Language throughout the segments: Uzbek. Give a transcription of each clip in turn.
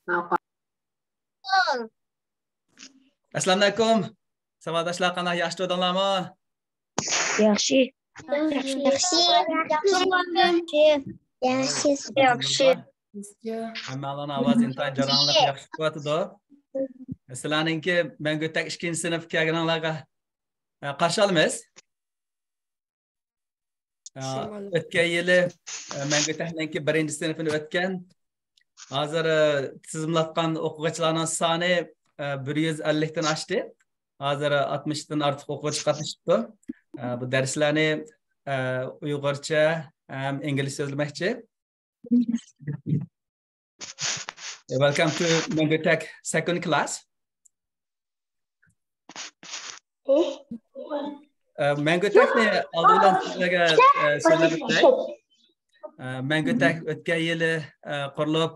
Assalomu alaykum. Savodashlar qanday yaxshi o'dinglarmi? Yaxshi. Yaxshi. Hammalarning ovozi intayin jaranglik yaxshi bo'tdi. Sizlarningki Mangutak 2-sinf kelganlarga qarshi olamiz. O'tgan yili Mangutakningki 1-sinfini o'tgan. Hozir tizimlatgan o'quvchilarning soni 150 dan oshdi. Hozir 60 dan ortiq o'quvchi qatnashibdi. Bu darslarni Uyg'urcha ham ingliz so'zlamoqchi. Welcome to Mangutak second class. Mangutakni oldindan sizlarga so'zlab o'tay. Mangutak o'tgan yili qurilib,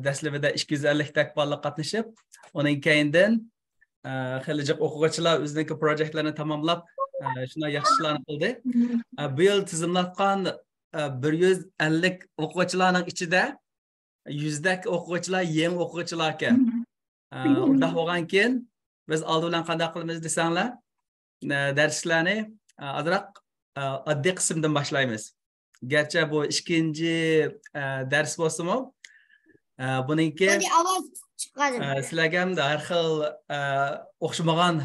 dastlabida 250 tak bola qatnashib, uning keyindan xeyli jiq o'quvchilar o'zining proyektlarini tamomlab, shuna yaxshilarni qildi. Bu yil tizimlatgan 150 o'quvchilarning ichida 100 dak o'quvchilar yangi o'quvchilar ekan. Unda bo'lgan keyin biz oldindan qanday qilamiz desanglar, darslarni azroq oddiy qismdan boshlaymiz. Gerçi bu ikinci ders bo'lsa-mu, buningki sizlarga ham har xil o'xshamagan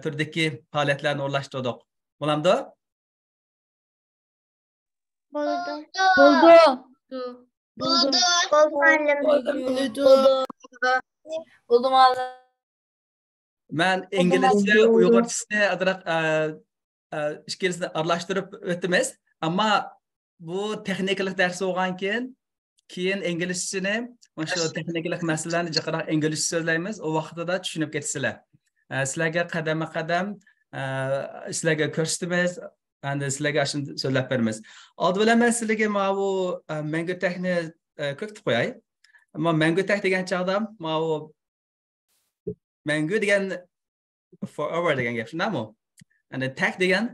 turdagi faoliyatlarni o'rlashtirdik. Bo'lamdi? Bo'ldi. Men İngilizce, Uyg'urchasini azroq ikkilisini aralashtirib o'tamiz, ammo bu texnikalik ders bo'lgan keyin inglizchani, mana shu texnikalik masalalarni jiqroq inglizcha so'zlaymiz. O vaqtida tushunib ketasizlar. Sizlarga qadama-qadam sizlarga ko'rsatamiz, endi sizlarga shuni so'zlab beramiz. Oldi bilan men sizlarga mana bu Mangutakni ko'kitib qo'yay. Ammo Mangutak degan chog'da mana bu Mangu degan forever degan gap, shundaymi? Endi tak degan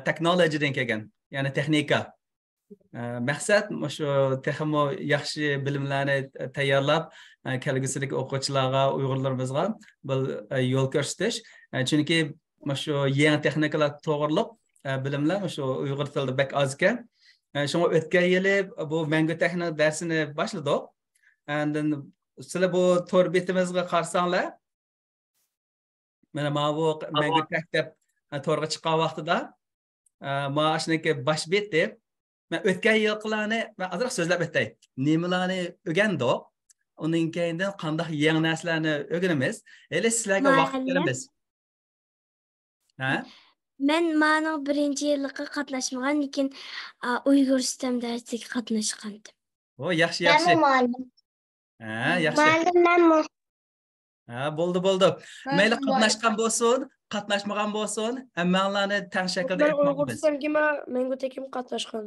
technology degan kelgan, ya'ni texnika. Maqsad shu texmo yaxshi bilimlarni tayyorlab, kelgusidagi o'quvchilarga, Uyg'urlarimizga bu yo'l ko'rsatish. Chunki shu yangi texnikalar to'g'riliq bilimlar shu Uyg'ur tilida bak oz ekan. Shunga o'tgan yili bu Mangutakni darsini boshladik. Endi sizlar bu to'r betimizga qarsanglar, mana bu Mangutak deb to'rga chiqqan vaqtida mana shuniki bosh bet deb men o'tgan yilqilarni men azroq so'zlab o'tay. Nimalarni o'rgandik, uning keyindan qanday yangi narsalarni o'rganamiz. Hali sizlarga vaqt beramiz. Men ma'no birinchi yilga qatnashmagan, lekin Uyg'ur sistem darsiga qatnashgandim. O, yaxshi. Yaxshi. Bo'ldi. Mayli qatnashgan bo'lsin, qatnashmagan bo'lsin, hammalarni teng shaklda aytmoqmiz. Uyg'ur sistemiga Mangutakka qatnashgan.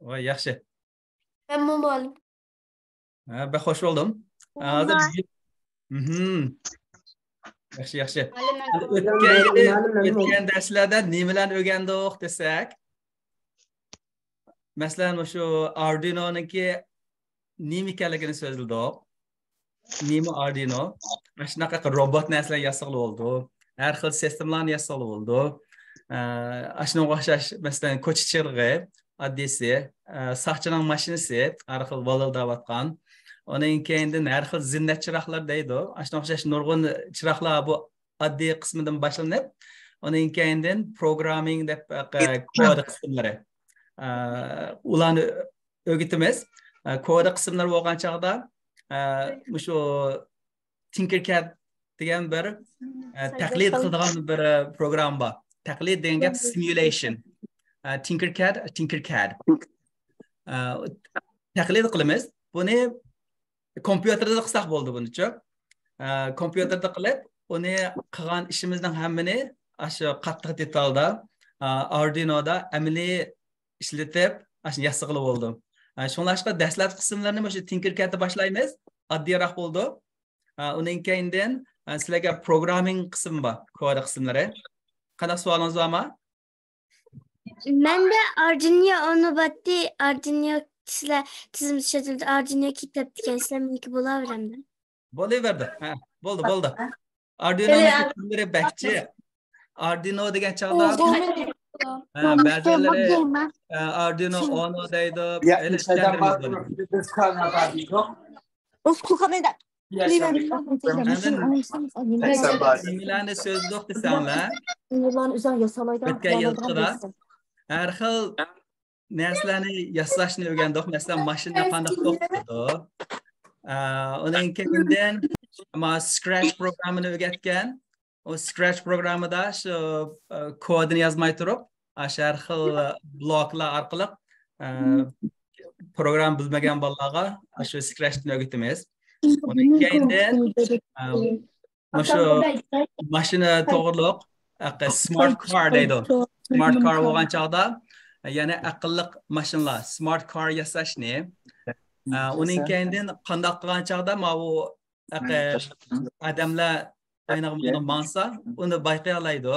Voy, yaxshi. Hamma ma'lum. Ben hoş oldum. Hozir yaxshi. O'tgan darslarda nimalarni o'rgandik desak, masalan, shu Arduino'niki nima ekanligini so'zladik. Nima Arduino? Shunaqa robot narsalar yasalib oldu. Har xil sistemlarni yasalib oldu. Shunga o'xshash, masalan, ko'chichirg'i, oddisi, saqchining mashinasi, har xil valildavatgan. Onun keyinden har xil zinnat chiroqlar deydi. Shunga o'xshash nurg'un chiroqlar bu oddiy qismidan boshlanib, onun keyinden programming deb kod qismlari. Ularni o'rgatamiz. Kod qismlari bo'lgan chog'da shu Tinkercad degan bir taqlid qiladigan bir program bor. Taqlid degan gap simulation. Tinkercad. Taqlid qilamiz. Buni kompyuterda qilsak bo'ldi bunicha. Kompyuterda qilib, uni qilgan ishimizning hammani shu qattiq detalda Arduino'da amaliy ishlatib, ashuni yasaqilib oldim. Shunlashqa dastlab qismlarni shu Tinkercadda boshlaymiz. Oddiyroq bo'ldi. Uning keyindan sizlarga programming qismi bor, kod qismlari. Qanaqa savolingiz bormi? Menda Arduino onu batti, Arduino sizlar tizim işletildi, Arduino kitap degan sizlar meniki bo'laveramdi. Bo'laverdi. Ha, bo'ldi. Arduino'ning turlari bakchi. Arduino degan chog'da ba'zilari Arduino Uno deydi. Nimalarni so'zliq desanglar, o'tgan yilqida har xil narsalarni yasashni o'rgandik. Masalan, mashina qanday to'xtadi. Uning keyindan Scratch programmini o'rgatgan. O Scratch programida shu kodini yozmay turib, har xil bloklar orqali program bilmagan bolalarga shu Scratchni o'rgatamiz. Uning keyindan shu mashina to'g'riliq smart car deydi. Smart car bo'lgan chog'da yana aqlli mashinalar, smart car yasashni. Uning keyindan qanday qilgan chog'da bu odamlar aynan mansa uni bayqay oladi.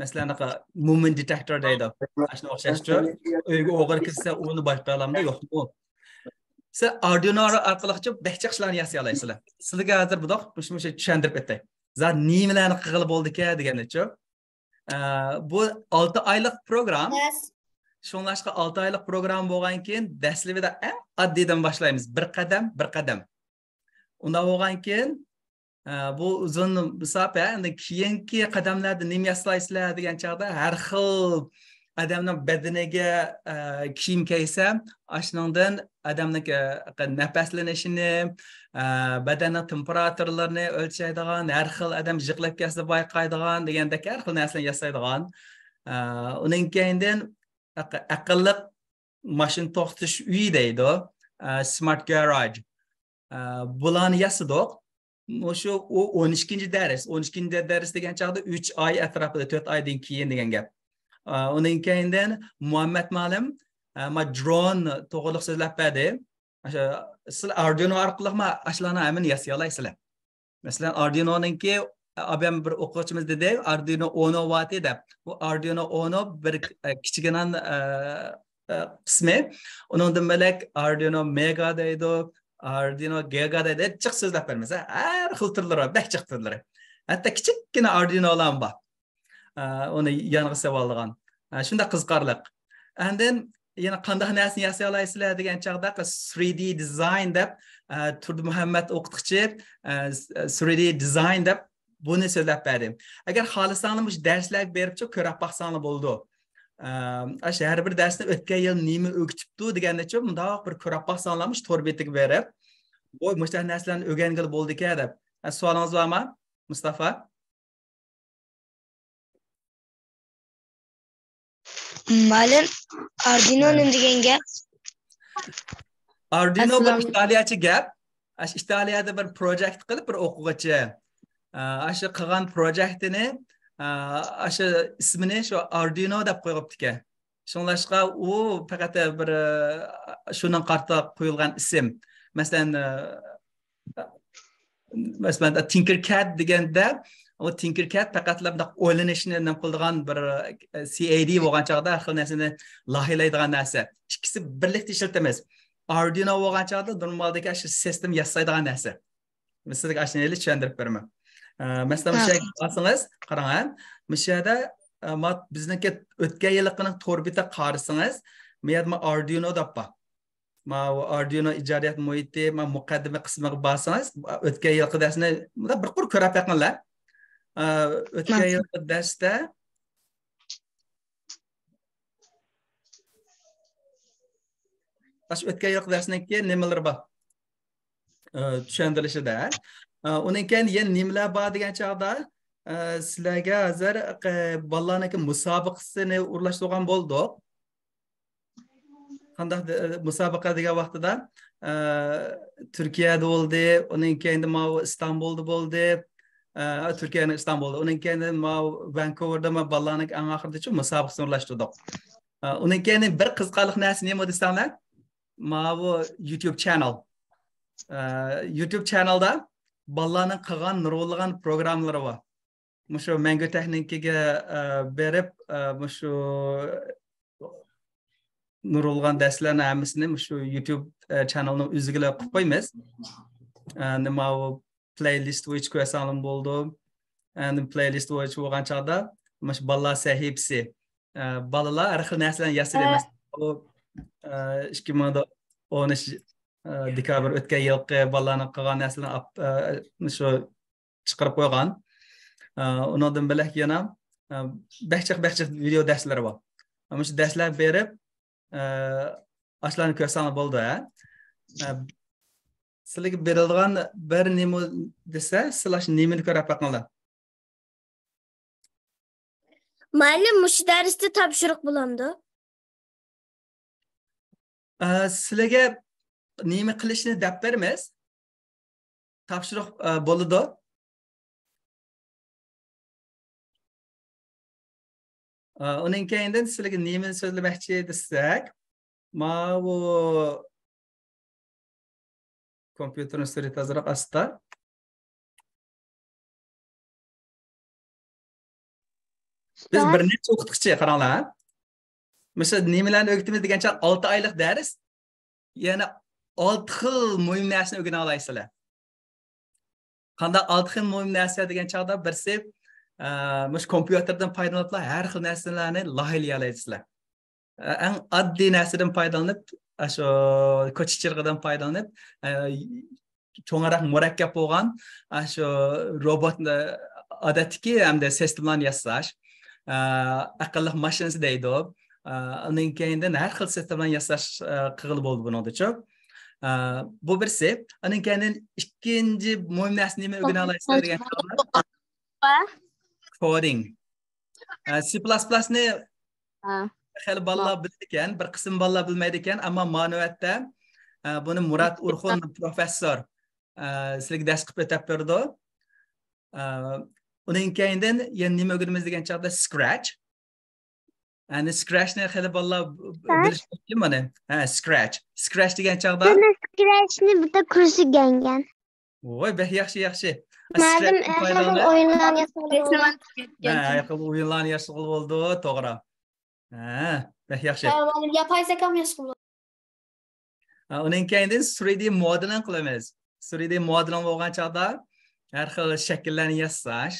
Masalan, movement detector deydi. Shuna o'xshashcha uyga o'g'ir kirsa uni bayqay olamdi, yo'qmi? Siz Arduino orqali barcha ishlarni yasay olasizlar. Sizlarga hozir budoq shuncha tushuntirib o'tay. Zar nimalarni qilib bo'ldi-ku degancha. Bu 6 oylik program. Shunlashqa 6 oylik program bo'lgan keyin dastlabida eng oddiydan boshlaymiz. Bir qadam. Undan bo'lgan keyin bu uzun musofa, endi keyingi qadamlarda nima yasaysizlar degan chog'da har xil odamning badaniga kiyim kiysa, ashundan odamning nafaslanishini, badanning temperaturalarini o'lchaydigan, har xil odam yig'lab kelsa bayqaydigan degandek har xil narsalarni yasaydigan. Uning keyindan aqlli mashina to'xtatish uyi deydi, smart garage. Bularni yasadik. Shu 12 dars degan chog'da 3 oy atrofida 4 oydan keyin degan gap. Uning keyindan Muhammad ma'lum drone to'g'riliq so'zlab berdi. Siz Arduino orqali ashlarni hamini yasay olasizlar. Masalan, Arduino'ningki abam bir o'quvchimiz dedi, Arduino Uno vati deb. Bu Arduino Uno bir kichigina qismi. Uningdan belak Arduino Mega deydi. Arduino Giga deydi. Chiq so'zlab bermasa, har xil turlari bor, bakchiq turlari. Hatto kichikgina Arduino'lar bor. Uni yangi savolgan. Shunda qiziqarliq. Endi yana qanday narsani yasay olasizlar degan chog'da 3D design deb Turdi Muhammad o'qituvchi 3D design deb buni so'zlab berdi. Agar xohlasangiz darslar beribchi ko'rib baqsangiz bo'ldi. Har bir darsni o'tgan yil nima o'qitibdi degandacha bundoq bir ko'rib baqsangiz to'rbetiga berib, bu mushtaqa narsalarni o'rgangil bo'ldi-ku deb. Savolingiz bormi, Mustafa? Ma'lum, Arduino nima degan gap? Arduino bir italiyacha gap. Italiyada bir projekt qilib bir o'quvchi shu qilgan projektini shu ismini shu Arduino deb qo'yibdi-ku. Shunlashqa u faqat bir shuning qarta qo'yilgan ism. Masalan, Tinkercad deganda o Tinkercad faqatlab o'ylanishni nima qiladigan bir CAD bo'lgan chog'da har xil narsani loyihalaydigan narsa. Ikkisi birlikda ishlatamiz. Arduino bo'lgan chog'da normaldagi shu sistem yasaydigan narsa. Sizga ashunday tushuntirib beraman. Masalan, o'sha olsangiz, qarang, mishada bizniki o'tgan yilqining to'rbita qarasangiz, bu yerda Arduino deb bor. Arduino ijodiyat muhiti, muqaddima qismiga borsangiz, o'tgan yilqi darsni bir qur ko'rib yaqinlar. O'tgan yilqi darsda o'tgan yilqi darsniki nimalar bor? Tushuntirishida. Uning keyin yana nimalar bor degan chog'da sizlarga hozir bolalarniki musobaqasini o'rlashtirgan bo'ldik. Qanday musobaqa degan vaqtida Turkiyada bo'ldi, uning keyin Istanbulda bo'ldi. Turkiyaning Istanbulda, uning keyin Vancouverda bolalarning eng oxirida musobaqasini o'rlashtirdik. Uning keyin bir qiziqarli narsa nima desanglar? Bu YouTube channel. YouTube channelda bolalarning qilgan nurg'unlagan programmalari bor. Shu Mango Texnikaga berib, shu nurg'unlagan darslarni hammasini shu YouTube channelning o'ziga qo'yib qo'yamiz. Nima playlist which ko'rsanim bo'ldi. And playlist which bo'lgan chog'da mana balalar sahifasi. Balalar har xil narsalarni yasaydi. Bu 2013 dekabr o'tgan yilgi balalarning qilgan narsalarni shu chiqarib qo'ygan. Undan bilak yana behchiq video darslari bor. Mana shu darslar berib ashlarni ko'rsam bo'ldi. Sizlarga berilgan bir nima desa, sizlar nimani ko'rib baqinglar. Mayli, mush darsda topshiriq bo'lamdi. Sizlarga nima qilishni deb beramiz. Topshiriq bo'ladi. Uning keyindan sizlarga nimani so'zlamoqchi desak, ma bu kompyuterni suri tezroq asta. Biz bir necha o'qituvchi qaranglar. Mesela nimalarni o'qitamiz degancha 6 oylik dars, yana 6 xil muhim narsani o'rgana olasizlar. Qanday 6 xil muhim narsa degan chog'da birsi mush kompyuterdan foydalanib har xil narsalarni loyihalay olasizlar. Eng oddiy narsadan foydalanib, shu ko'chichirg'idan foydalanib, cho'ngaroq murakkab bo'lgan shu robotni odatdagi hamda sistemlarni yasash, aqlli mashinasi deydi. Uning keyindan har xil sistemlarni yasash qilib bo'ldi buningda-chi. Bu birsi, uning keyindan ikkinchi muhim narsa nima o'rgana olasizlar degan coding. C++ni xil bolalar bilar ekan, bir qism bolalar bilmaydi ekan, ammo ma'naviyatda buni Murat Urxun professor sizlarga dars qilib o'tib berdi. Uning keyindan yana nima o'rganamiz degan chog'da Scratch. Yani Scratchni xil bolalar bilish mumkin mana. Scratch. Scratch degan chog'da Scratchni bitta kursi o'rgangan. Voy, yaxshi. Madem o'yinlarni yasalib o'yinlarni yasalib bo'ldi, to'g'ri. Yaxshi. Yapay zeka mashg'ul. Uning keyindan 3D modeling qilamiz. 3D modeling bo'lgan chog'da har xil shakllarni yasash,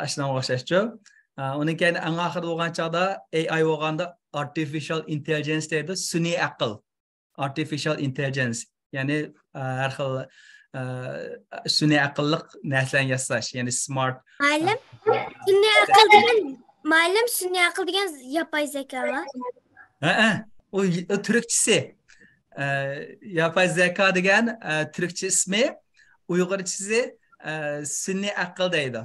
ashunga o'xshashchi. Uning keyin eng oxirida bo'lgan chog'da AI bo'lganda artificial intelligence deydi, sun'iy aql. Artificial intelligence, ya'ni har xil sun'iy aqlliq narsalarni yasash, ya'ni smart. Maylim, sun'iy aql degan yapay zekalar. O Türkçesi. Yapay zeka degan Türkçe ismi, Uyg'urchasi sun'iy aql deydi.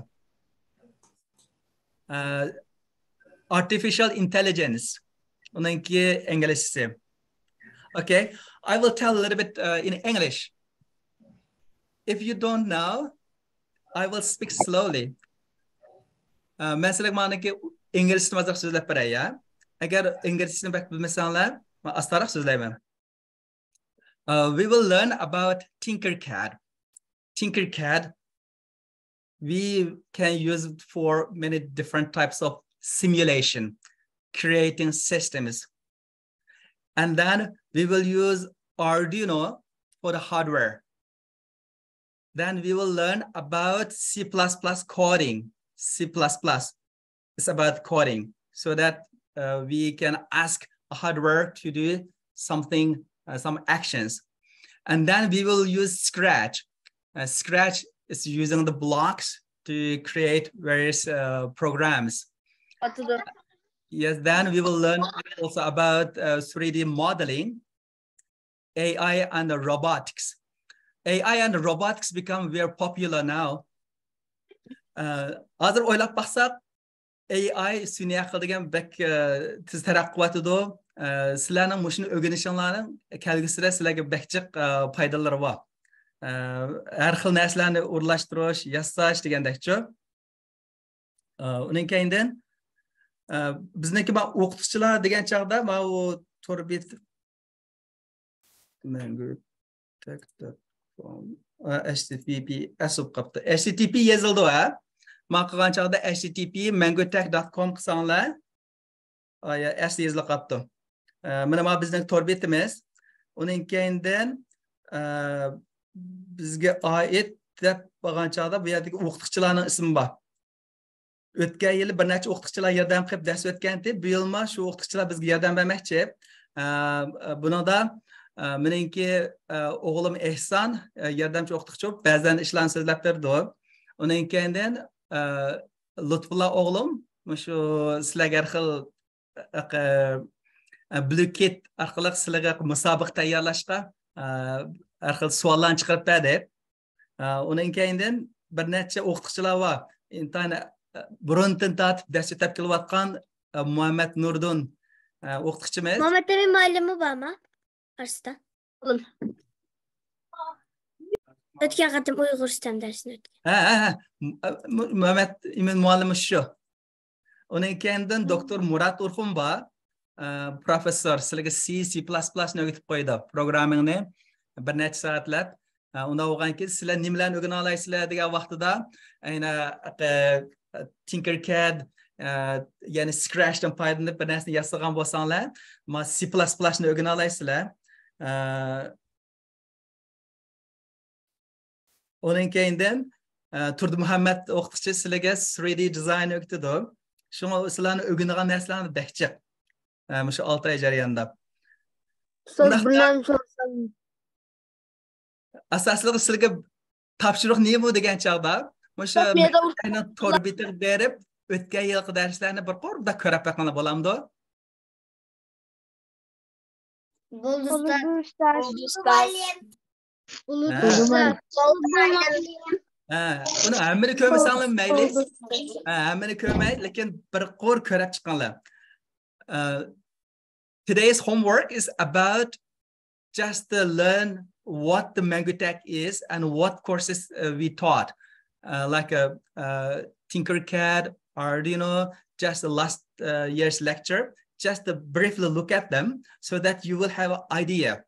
Artificial intelligence. Uningki inglizchasi. Okay, I will tell a little bit in English. If you don't know, I will speak slowly. Mesela manaki İngilizce mazak sözler beray ya. Eğer İngilizcesini pek bilmesenler, ben astarak sözleyeyim. We will learn about Tinkercad. Tinkercad, we can use it for many different types of simulation, creating systems. And then we will use Arduino for the hardware. Then we will learn about C++ coding. C++. It's about coding so that we can ask a hardware to do something, some actions. And then we will use Scratch. Scratch is using the blocks to create various programs. Yes, then we will learn also about 3D modeling, AI and robotics. AI and robotics become very popular now. Hozir o'ylab baqsaq, AI sun'iy aql degan bak tez taraqqiyot edi. Sizlarning mushuni o'rganishinglarning kelgusida sizlarga bakchiq foydalari bor. Har xil narsalarni o'rlashtirish, yasash degandakchi. Uning keyindan bizniki men o'qituvchilar degan chog'da men u to'rbit HTTP asub qapti. HTTP yozildi ha. Men qilgan chog'da HTTP mangotech.com qilsanglar, S yozilib qapti. Mana men bizning to'rbitimiz. Uning keyindan bizga oid deb bo'lgan chog'da bu yerdagi o'qituvchilarning ismi bor. O'tgan yili bir necha o'qituvchilar yordam qilib dars o'tgandi. Bu yilma shu o'qituvchilar bizga yordam bermoqchi. Buningda meningki o'g'lim Ehson yordamchi o'qituvchi, ba'zan ishlarni so'zlab berdi. Undan keyin Lutfullo o'g'lim shu sizlarga har xil Blue-Kit orqali sizlarga musobaqa tayyorlashga har xil savollarni chiqarib berdi. Undan keyin bir necha o'qituvchilar bor. Burundan tortib dars o'tab kelayotgan Muhammad Nurdin o'qituvchimiz. Muhammad Emin muallimi bormi? Qarsida. O'tgan qatim Uyg'uriston darsini o'tgan. Muhammad Emin muallimi shu. Undan keyin doktor Murat Urxun bor. Professor sizlarga C++ ni o'rgatib qo'ydi. Programmingni bir necha soatlab. Undan o'qigan keyin sizlar nimalarni o'rgana olasizlar degan vaqtida ayna Tinkercad ya'ni Scratchdan foydalanib bir narsani yasagan bo'lsanglar, C++ ni o'rgana olasizlar. Undan keyin Turdi Muhammad o'qituvchi sizlarga 3D dizayn o'rgatadi. Shunga sizlarni o'rgangan narsalarni behchiq. Shu 6 oy jarayonida. Bundan so'rasam Asoslig'i sizlarga topshiriq nima bu degan chog'da, o'sha to'g'ri bitir berib, o'tgan yilgi darslarni bir qo'rda ko'rib baqana bo'lamdi. Bo'ldi Uni hammani ko'rmasanglar mayli. Hammani ko'rmay, lekin bir qo'r ko'rib chiqqanlar. Today's homework is about just to learn what the Mangotek is and what courses we taught, like Tinkercad, Arduino, just the last year's lecture, just to briefly look at them so that you will have an idea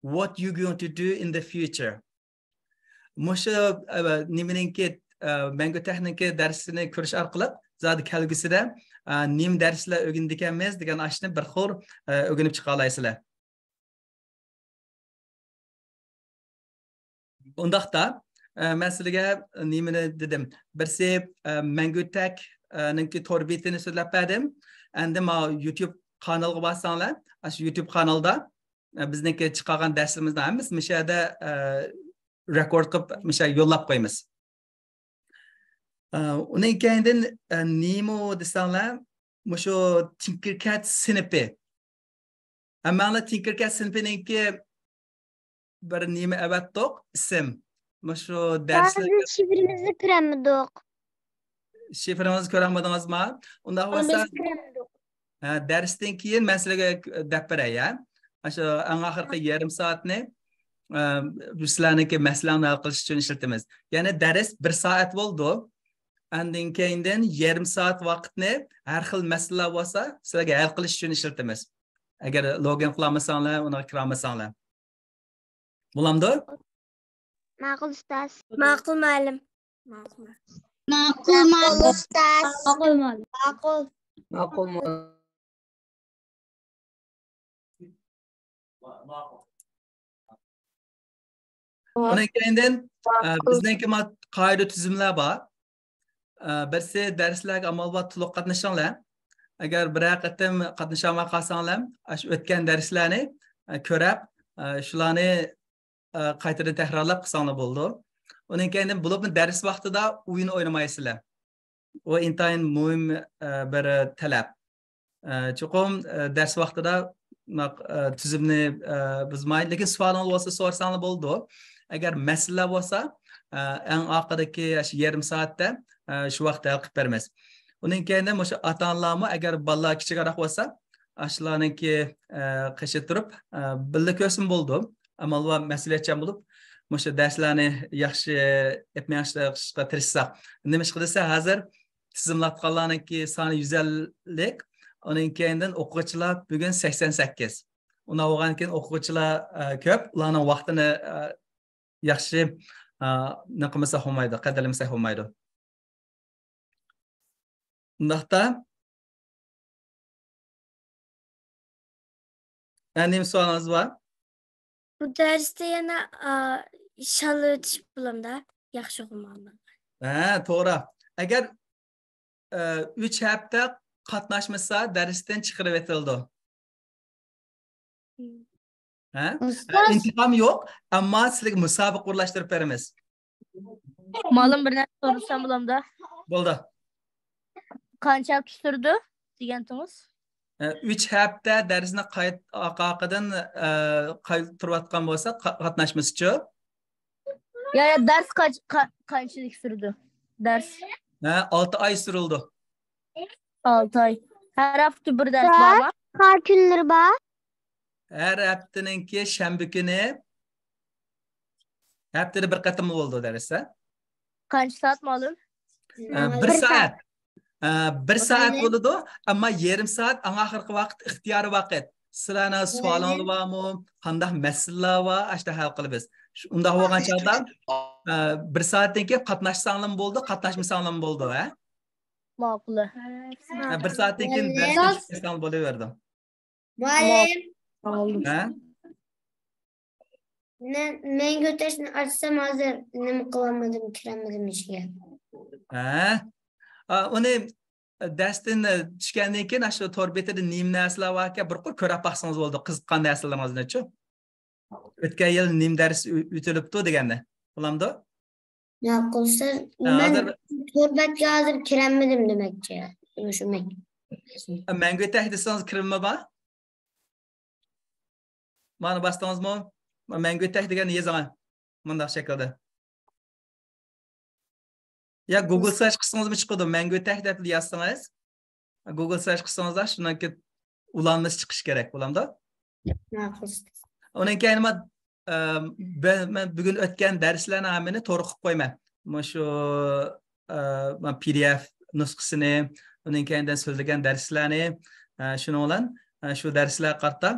what you're going to do in the future. Musha nimaninki Mangotekniki darsini ko'rish orqali zodi kelgusida nim darslar o'rgandik degan ashni bir xil o'rganib chiqa olasizlar. Undaqda men sizlarga nimani dedim. Birsi Mangotek ninki to'rbetini so'zlab berdim. Endi ma YouTube kanalga borsanglar, shu YouTube kanalda bizniki chiqqan darslarimizni hammasi mishada rekord qilib misha yo'llab qo'yamiz. Undan keyin nima desanglar, shu Tinkercad sinfi. Ammo Tinkercad sinfininki bir nima avatdoq ism. Shu darslarga Şifremizi kıramadık. Şifremizni ko'rmadingizmi? Unda bo'lsa darsdan keyin men sizlarga deb beray, ya. Shu eng oxirgi yarim soatni sizlarniki masalani hal qilish uchun ishlatamiz. Ya'ni dars 1 soat bo'ldi. Undan keyin yarim soat vaqtni har xil masalalar bo'lsa, sizlarga hal qilish uchun ishlatamiz. Agar login qilmasanglar, uni kirolmasanglar. Bo'lamdi? Ma'qul ustoz. Ma'qul muallim. Ma'qul ustoz. Ma'qul muallim. Ma'qul. Undan keyin bizniki qoida tuzumlar bor. Birsi darslarga amaliyot to'liq qatnashinglar. Agar bir qatim qatnashamay qolsanglar, shu o'tgan darslarni ko'rib, shularni qaytadan takrorlab qilsanglar bo'ldi. Undan keyin bo'lib dars vaqtida o'yin o'ynamaysizlar. O intayin muhim bir talab. Chuqum dars vaqtida tuzumni buzmay, lekin savollar bo'lsa so'rasanglar bo'ldi. Agar masala bo'lsa, eng oxirdagi yarim soatda shu vaqtda hal qilib beramiz. Undan keyin o'sha ota-onalarmi agar bolalar kichikroq bo'lsa, ashlarniki qishib turib, birga ko'rsin bo'ldi. Amallar mas'uliyatchan bo'lib, o'sha darslarni yaxshi qilishga tirishsak. Nima ish qilsa, hozir tizimlatganlarniki soni 150 lik. Undan keyin o'quvchilar bugun 88. Undan o'g'an keyin o'quvchilar ko'p, ularning vaqtini yaxshi naqamasa olmaydi, qadrlamasa olmaydi. Undaqda endi so'rovingiz bor? Bu darsda yana Şalı ötüş bulamda. Yaxşı oxumalıman. Ha, to'g'ri. Agar 3 hafta qatnashmasa darsdan chiqarib etildi. Ha? Ustoz. İntiqam yo'q, ammo sizlarga musobaqa o'rlashtirib beramiz. Malum bir narsa sorursam bulamda. Bo'ldi. Qancha hafta sürdü degandingiz? 3 hafta darsni qaytadan qaytarayotgan bo'lsa, qatnashmaschi. Ya ders kaçlık sürdü? Ders 6 ay sürildi. 6 ay. Her hafta bir ders var mı? Har kunlar bor. Her haftanınki shanba kuni haftada bir qatim bo'ldi darsda. Kaç saat malum? 1 saat. 1 saat bo'ladi, ammo yarim saat oxirgi vaqt ixtiyoriy vaqt. Sizlarning savolingiz bormi? Qanday masalalar bor? Ashta hal qilamiz. Unda bo'lgan chog'da 1 saatdan keyin qatnashsanglar bo'ldi, qatnashmasanglar bo'ldi, ha? Maqul. 1 saatdan keyin darsga chiqsanglar bo'laverdi. Muallim. Oldu. Ha? Men götürüşünü açsam hazır. Nima qilamadim, kiramadim ishga. Ha? Uni darsdan tushgandan keyin shu tor betida nim narsalar bor ekan, bir qo'y ko'rib baqsangiz bo'ldi, qiziqqan narsalarimizni-chi. O'tgan yil nim dars o'tilibdi deganda. Bo'lamdi? Ma'qul ustoz. Men turbatga hozir kiramadim demakchi. Shunday. Mangu etak desangiz kirilma bor? Mana bastыңызmı? Mangu etak degan yozing. Bundaq shaklda. Ya Google search qilsangizmi chiqadi. Mangu etak deb yozsangiz, Google search qilsangizlar shundan keyin ulanmas chiqish kerak, bo'lamdi? Ma'qul ustoz. Undan keyin men bugun o'tgan darslarni hammani to'g'ri qilib qo'yman. Mana shu PDF nusxasini, undan keyin so'zlagan darslarni, shuni bilan shu darslar qarta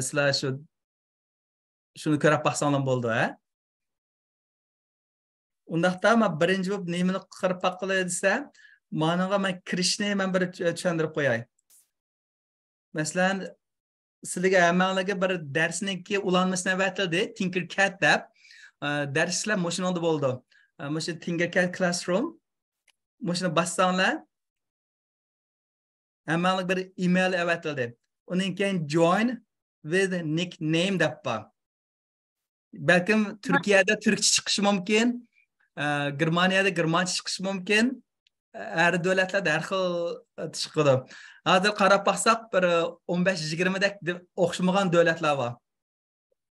sizlar shuni ko'rib baqsanglar bo'ldi, ha? Undaqda men birinchi bo'lib nimani qirib baqilay desam, managa men kirishni men bir tushuntirib qo'yay. Masalan, sizlarga hammalarga bir darsniki ulanmasini aytildi, Tinkercad deb. Darslar mo'shunda bo'ldi. Mo'sha Tinkercad Classroom. Mo'shuni bassanglar, hammalarga bir email aytildi. Undan keyin join with nickname deb bor. Balkim Turkiyada turkcha chiqishi mumkin, Germaniyada germancha chiqishi mumkin. Har davlatlarda har xil chiqadi. Hozir qarab baqsaq bir 15-20 dak o'xshamagan davlatlar bor.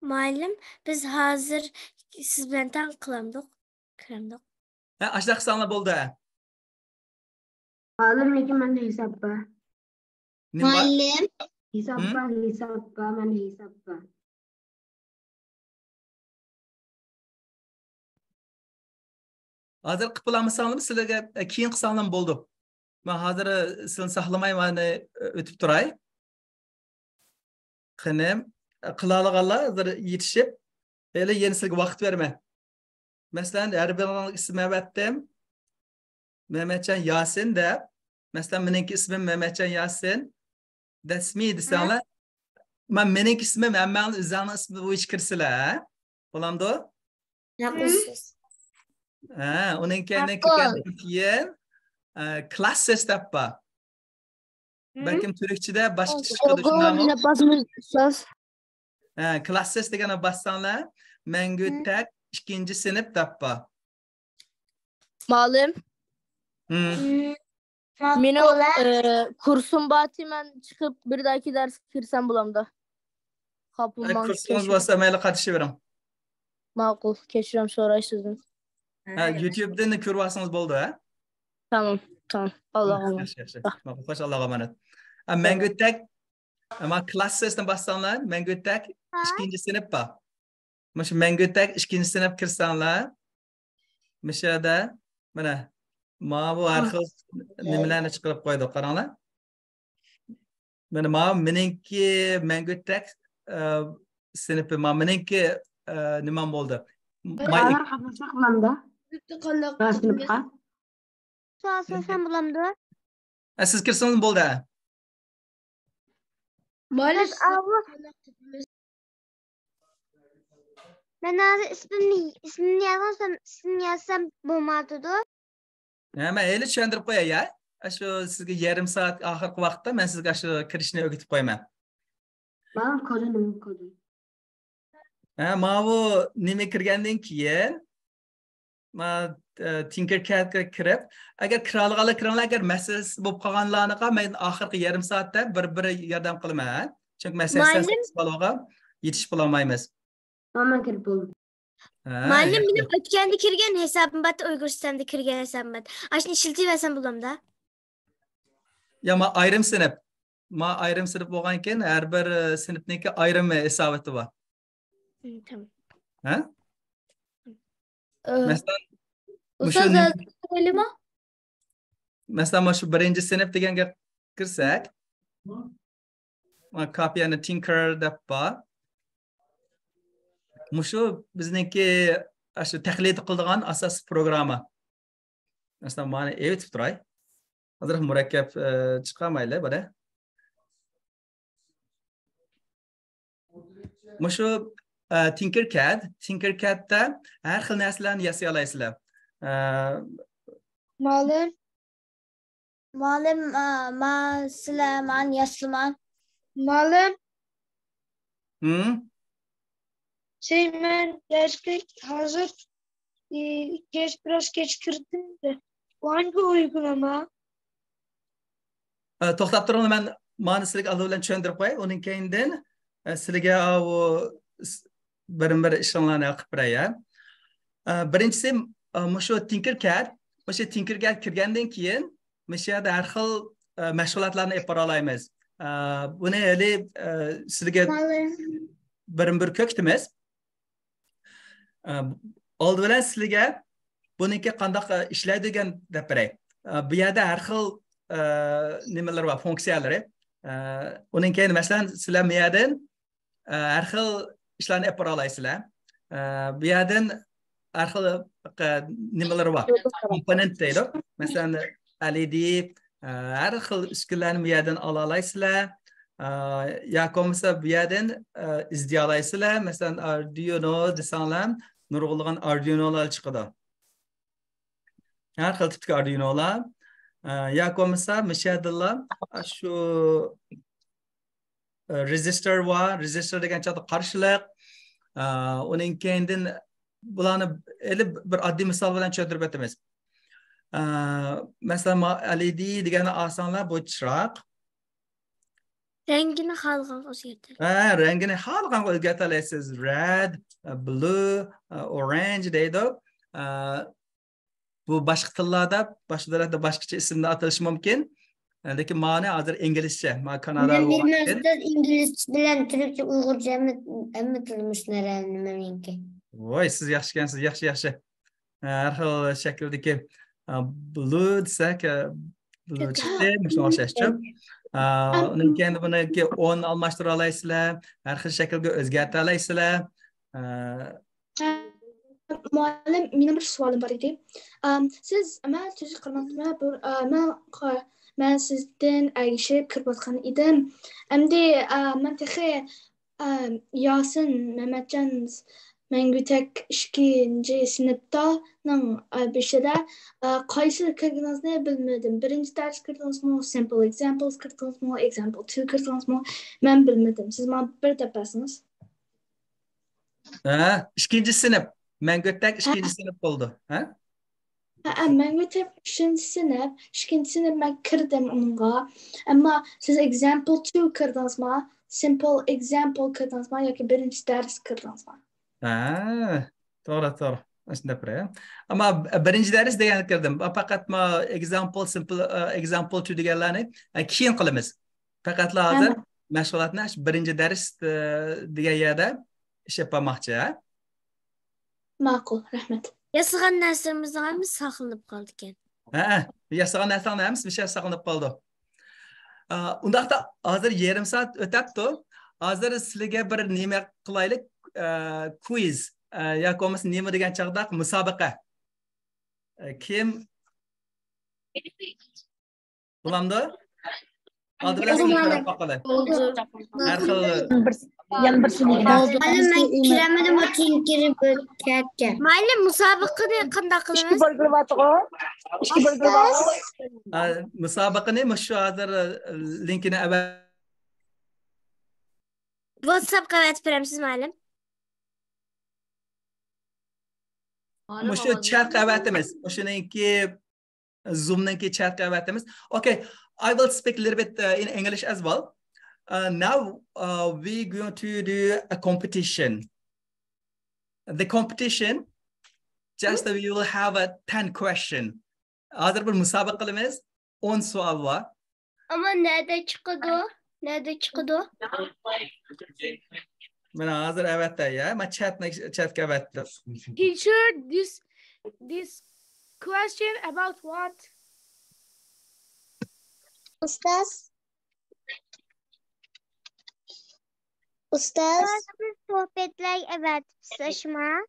Muallim, biz hozir siz bilan tan qilamdik. Kiramdik. Ashta qilsanglar bo'ldi. Muallim lekin menda hisob bor. Nima? Muallim. Hisob bor, menda hisob bor. Hozir qilib bo'lmasanglar sizlarga keyin qilsanglar bo'ldi. Men hozir sizlarni saqlamayman, o'tib turay. Qani qila olganlar hozir yetishib, hali yana sizlarga vaqt berman. Masalan, har birining ismi aytdim. Mehmetcan Yasin deb. Masalan, meniki ismim Mehmetcan Yasin. That's me desanglar. Meniki ismim, hammaning o'zlarining ismi bo'yicha kirsizlar, bo'lamdi? Ma'qul ustoz. Undan keyin classes deb bor. Balkim turkchada boshqa chiqadi shundami? Classes degani bassanglar, Mangu tak 2-sinf deb bor. Malum. Benim kursum batı ben çıkıp bir dahaki ders girsem bulamda. Kapılman. Kursunuz bo'lsa mayli qatnashavering. Ma'qul, kechirim so'raysiz. YouTube'dan ko'ryapsiz bo'ldi, ha? Tamam. Allohga emanet. Yaxshi. Xo'sh, Allohga emanet. Mangu tak ama klassesdan bassanglar, Mangu tak 2-sinf bor. Mana shu Mangu tak 2-sinf kirsanglar, mishada mana bu har xil nimalarni chiqarib qo'ydi, qaranglar. Mana meniki Mangu tak sinfi, meniki nimam bo'ldi. Qanday qatnashmoq bilamda? Sinfga. So'rasam bo'lamdi. Siz kirsangiz bo'ldi. Biz Ben hozir ismini yazsam, ismini yazsam bo'lmaydi-da. Ama öyle tushuntirib qo'yay ya. Shu sizga yarim soat oxirgi vaqtda men sizga shu kirishni o'rgatib qo'yaman. Ben kodim. Ma bu nima kirgandan keyin ma Tinkercad'ga kirib, agar kira olganlar agar masalasi bo'lib qolganlarga men oxirgi yarim soatda bir yordam qilaman. Chunki masalasi baloga yetish olmaymiz. Ben kirib bo'ldim. Muallim benim o'tganda kirgan hesabim bor, Uyg'ur sistemida kirgan hesabim bor. Ashuni ishlatib bo'lamda. Ya ma ayrim sinf. Ma ayrim sinf bo'lgan keyin har bir sinfniki ayrim hisoboti bor. Tamam. Ha? Ustoz söyleme. Mesela şu birinci sinf deganga kirsak, ma kopiyani Tinker deb bor. Mushu bizniki shu tahlil qiladigan asos programma. Mesela mana evitib turay. Hozir murakkab chiqamayli bada. Mushu Tinkercad'da har xil narsalarni yasay olasizlar. Muallim. Muallim, man yaslaman. Muallim. Ben derslik hazır biraz geç girdim de. Bu hangi uygulama? To'xtab turing, men mana sizlarga oldin bilan tushuntirib qo'yay. Uning keyindan sizlarga o bir ishlarni qilib beray. Birinchisi shu Tinkercad kirgandan keyin o'sha yerda har xil mashg'ulotlarni olib bora olamiz. Buni hali sizlarga bir ko'kitimiz. Oldi bilan sizlarga buniki qanday ishlaydigan deb beray. Bu yerda har xil nimalar bor, funksiyalari. Uning keyin masalan sizlar bu yerdan har xil ishlarni olib bora olasizlar. Bu yerdan har xil nimalar bor, komponent deydi. Masalan LED har xil uskunlarni bu yerdan ola olasizlar. Ya bo'lmasa bu yerdan izlay olasizlar. Masalan Arduino desanglar, nurg'ulg'an Arduinolar chiqadi. Har xil tipdagi Arduinolar. Ya bo'lmasa mishadillar shu resistor var, resistor degan chaqda qarshilik. Uning keyindan bularni bir oddiy misol bilan tushuntirib o'tamiz. Masalan LED degani osonlar bu chiroq. Rengini xalqan o'zgartir. Rengini xalqan o'zgartirasiz. Red, blue, orange deydi. Bu boshqa tillarda, boshqa davlatda boshqacha ismda atalishi mumkin. Lekin ma'no hozir inglizcha. Ma Kanada İngiliz bilen Türkçe Uygurca anlatılmışlar nimaninki. Voy, siz yaxshi ekansiz, yaxshi. Har xil shakldagi blue desak, blue chiqdi, shuni o'xshashchi. Uning keyin buniki 10 almashtira olasizlar, har xil shaklga o'zgartira olasizlar. Muallim, benim bir sualim var idi. Siz men tuzuk qilmoqchiman, men sizdan ergishib kirib o'tgan edim. Endi men texi Yasin Mehmetcan Mengütek 2. sinfdaning beshida qaysi kirganingizni bilmadim. Birinchi dars kirdingizmi, simple examples kirdingizmi, example 2 kirdingizmi? Men bilmadim. Siz men bir depasiniz. İkinci sinf. Mengütek 2. sinf bo'ldi. Mengütek 2. sinf men kirdim onunla. Ama siz example 2 kirdingizmi, simple example kirdingizmi yoki birinchi dars kirdingizmi? To'g'ri. Shunda biray. Ammo birinchi dars degan kirdim. Faqat ma example simple example 2 deganlarni keyin qilamiz. Faqat hozir mashg'ulotni birinchi dars degan yerda ish yapmoqchi. Ma'qul, rahmat. Yasagan narsalarimizni ham saqlanib qoldi ekan. Yasagan narsalarni ham bir şey saqlanib qoldi. Undaqda hozir yarim soat o'tibdi. Hozir sizlarga bir nima qilaylik? Quiz yoki bo'lmasa nima degan chaqda musobaqa. Kim bulamdi? Oldin bilan sizlarga qarab boqalar. Har xil Yan birisini Muallim ben kiremedim o tinkiri bölketken. Muallim musobaqani qanday qilamiz? Musobaqani shu hozir linkini WhatsAppga aytib beramiz muallim. shu chatga avatamiz. O'shaniki Zoom'niki chatga avatamiz. Okay, I will speak a little bit in English as well. Now we're going to do a competition. The competition, just we will have a 10 question. Hozir bir musobaqa qilamiz. 10 savol bor. Ama nerede çıkıyordu? Nerede çıkıyordu? Mana hozir avatda ya. Men chatga avatdim. Teacher, this question about what? Ustaz. Ustaz. Sohbetler evet. Saçma.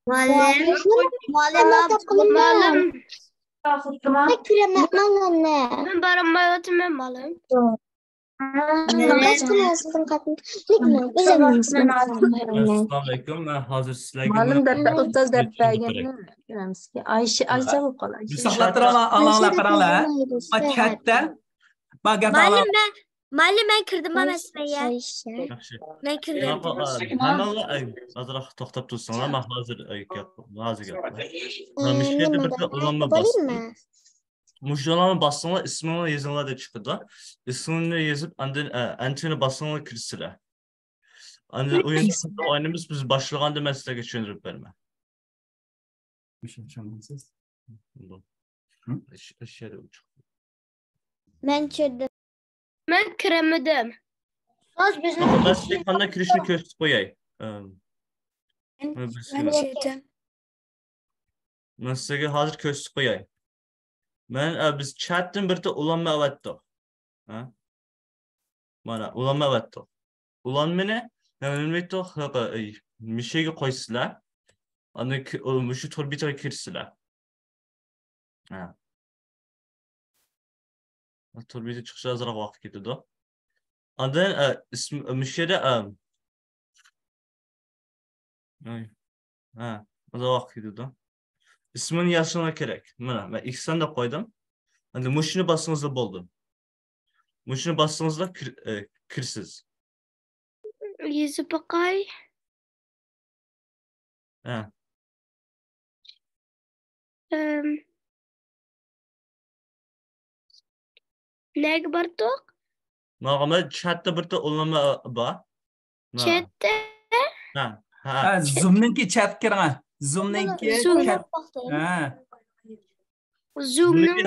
Muallim. Muallim. Muallim. Ne krem yapmam anne? Ben barınmayatım ben malım. Assalamualaikum. Men hozir sizlarga Ma'lum deb ustoz deb berganni bilamizki. Ayşe javob qoladi. Saqlattirama alanglar qaranglar. Chatda Muallim ben kirdim emasman ya. yaxshi. Men kirdim. Hammalar azroq to'xtab tursanglar, men hozir gapman. Mishkada bitta ulanma bosdim. Muşalanı bassınlar, ismini yazınlar da çıkıdı. İsmini yazıp, anteni bassınlar kirsile. Oyun oynamız biz başlığında mesele geçindirip verme. Ben çördüm. Ben kiremedim. Ben size kanda kirişini köstü koyayım. Ben çördüm. Ben size hazır köstü koyayım. Ben biz chat'ten birde ulanma avattık. Mana ulanma avattık. Ulanma ne? Yani bilmeydik. Bir şeyge koysuzlar. Anne şu torbita kirsizler. Torbita çıkışı azıcık vakit gidiyordu. Ondan müşteri azıcık vakit gidiyordu. İsmini yazmana gerek. Ben X'ten de koydum. Hani muşunu bastığınızda buldum. Muşunu bastığınızda kirsiz. Yüzü bakay. Ne bardak? Mağama chatta birde olma ba. Chatte? Zoom'ninki chat kirma. Zoom'ninki chat. Zoom'ninki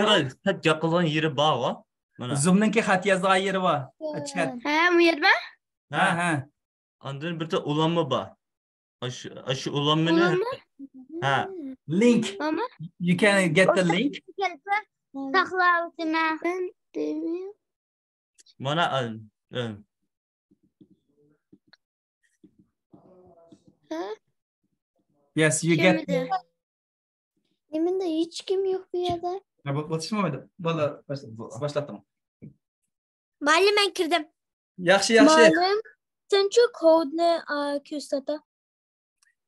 xat yaqilgan yeri bor. Zoom'ninki xat yozgan yeri bor. Chat. Ha, bu yerda? Ha. Ondan birde ulanma ba. Aşı ulanmani. Link. Mama? You can get the link. Saklavutuna. Ben demiyorum. Mana Yes, you get. Yemin de hiç kim yok bir yerde. Batışmamadı. Valla başlattım. Muallim ben kirdim. Yaxshi. Muallim, sen şu kodni ko'rsata.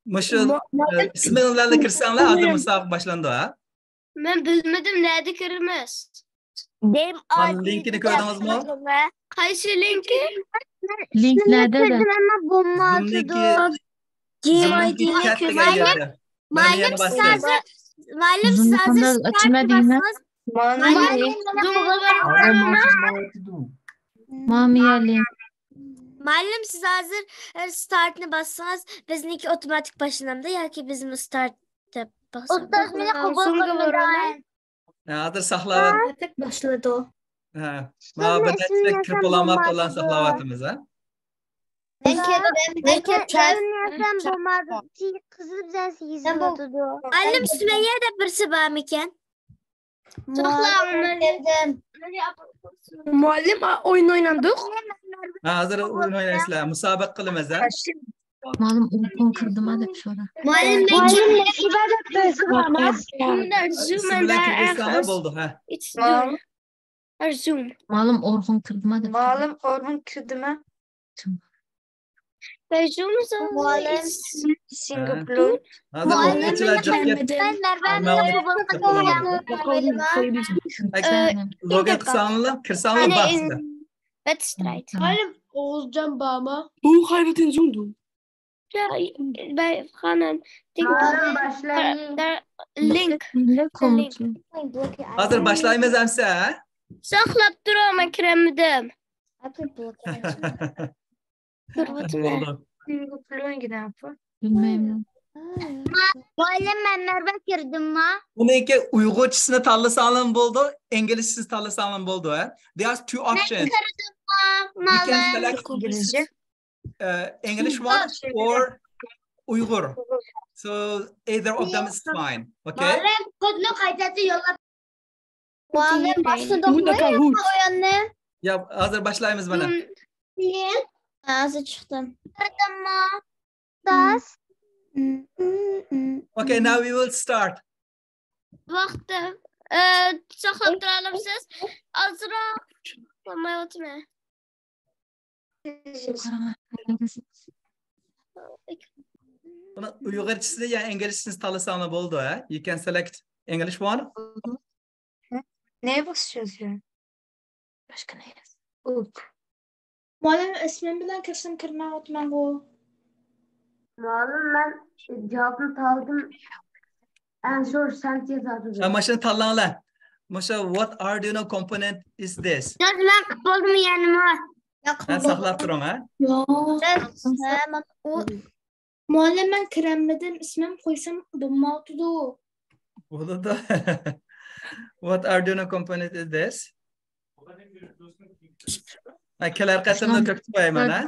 Mushu ismlarni kirsanglar, hozir musobaqa boshlandi ha. Ben bilmedim nerede kirmez. Linkini ko'rdingizmi? Qaysi linki? Linklarda da. Ama bomba atıyordu. Gmail'e kirdim. Muallim siz hazır açmadingmi? Muallim siz hazır startni bassanız bizniki otomatik başlandı yoki bizim start deb basamiz. Ustaz meni qabul qilmagan. Hozir saqlab. Artık başladı o. Ha. Ma bir dasta kirib olamab bilan saqlayapmiz ha. Ben kirdim. Ben Sen bomba kızı bize yüzüyordu. Muallim Sümeyye de birisi var miken? Saklandım. Muallim oyun oynadık. Hazır oyun oynayasizlar. Musobaqa qilamiz ha. Malum uyqum kirdimi deb so'ra. Muallim İsim bilan kirgizsanglar bo'ldi ha. Zoom. Malum orqum kirdimi deb. Malum orqum kirdimi? Zoom Muallim Singapur. Hazır o'quvchilar juftga loga qilsanglar, kirsanglar bahsda. That's right. Muallim Oğuzcan Bağma. Bij Hanan. Muallim başlayın. Link. Ne komutu? Hazır başlaymiz hamsa ha. Saqlab turaman kiramidim. Bo'ldi. Singapur'un giden bu. Bilmayman. Muallim ben Merve kirdim ma. Buniki uyg'urchisini tanlasanglar bo'ldi, inglizchisini tanlasanglar bo'ldi ha. There's two options. You can select English one or Uyghur. So either of them is fine. Okay? Kodunu kaydetти yollab. Muallim başladı oyanne. Ya hazır başlaymiz bana. Ağzı çıktım. Kirdim ma. Das. Okay, now we will start. Vaqti. Saqlab tura olamsiz? Ozroq. Bo'lmayaptimi? Buni uyg'urchisini ya inglizchisini tanlasanglar bo'ldi ha. You can select English one. Neye basacağız ya? Başka ne yaz? Muallim ismim bilan kirsam kirmayapman bu. Muallim ben cevabını aldım. En zor sen yazadın. Ama şunu tanlanglar. Masha what Arduino component is this? Yazmak bo'ldim yanıma. Ha, saqlab turing ha. Muallim ben kiremedim. İsmim koysam bulmayapti. Bo'ldi. What Arduino component is this? Kelar qatimni ko'kitib qo'yaman ha.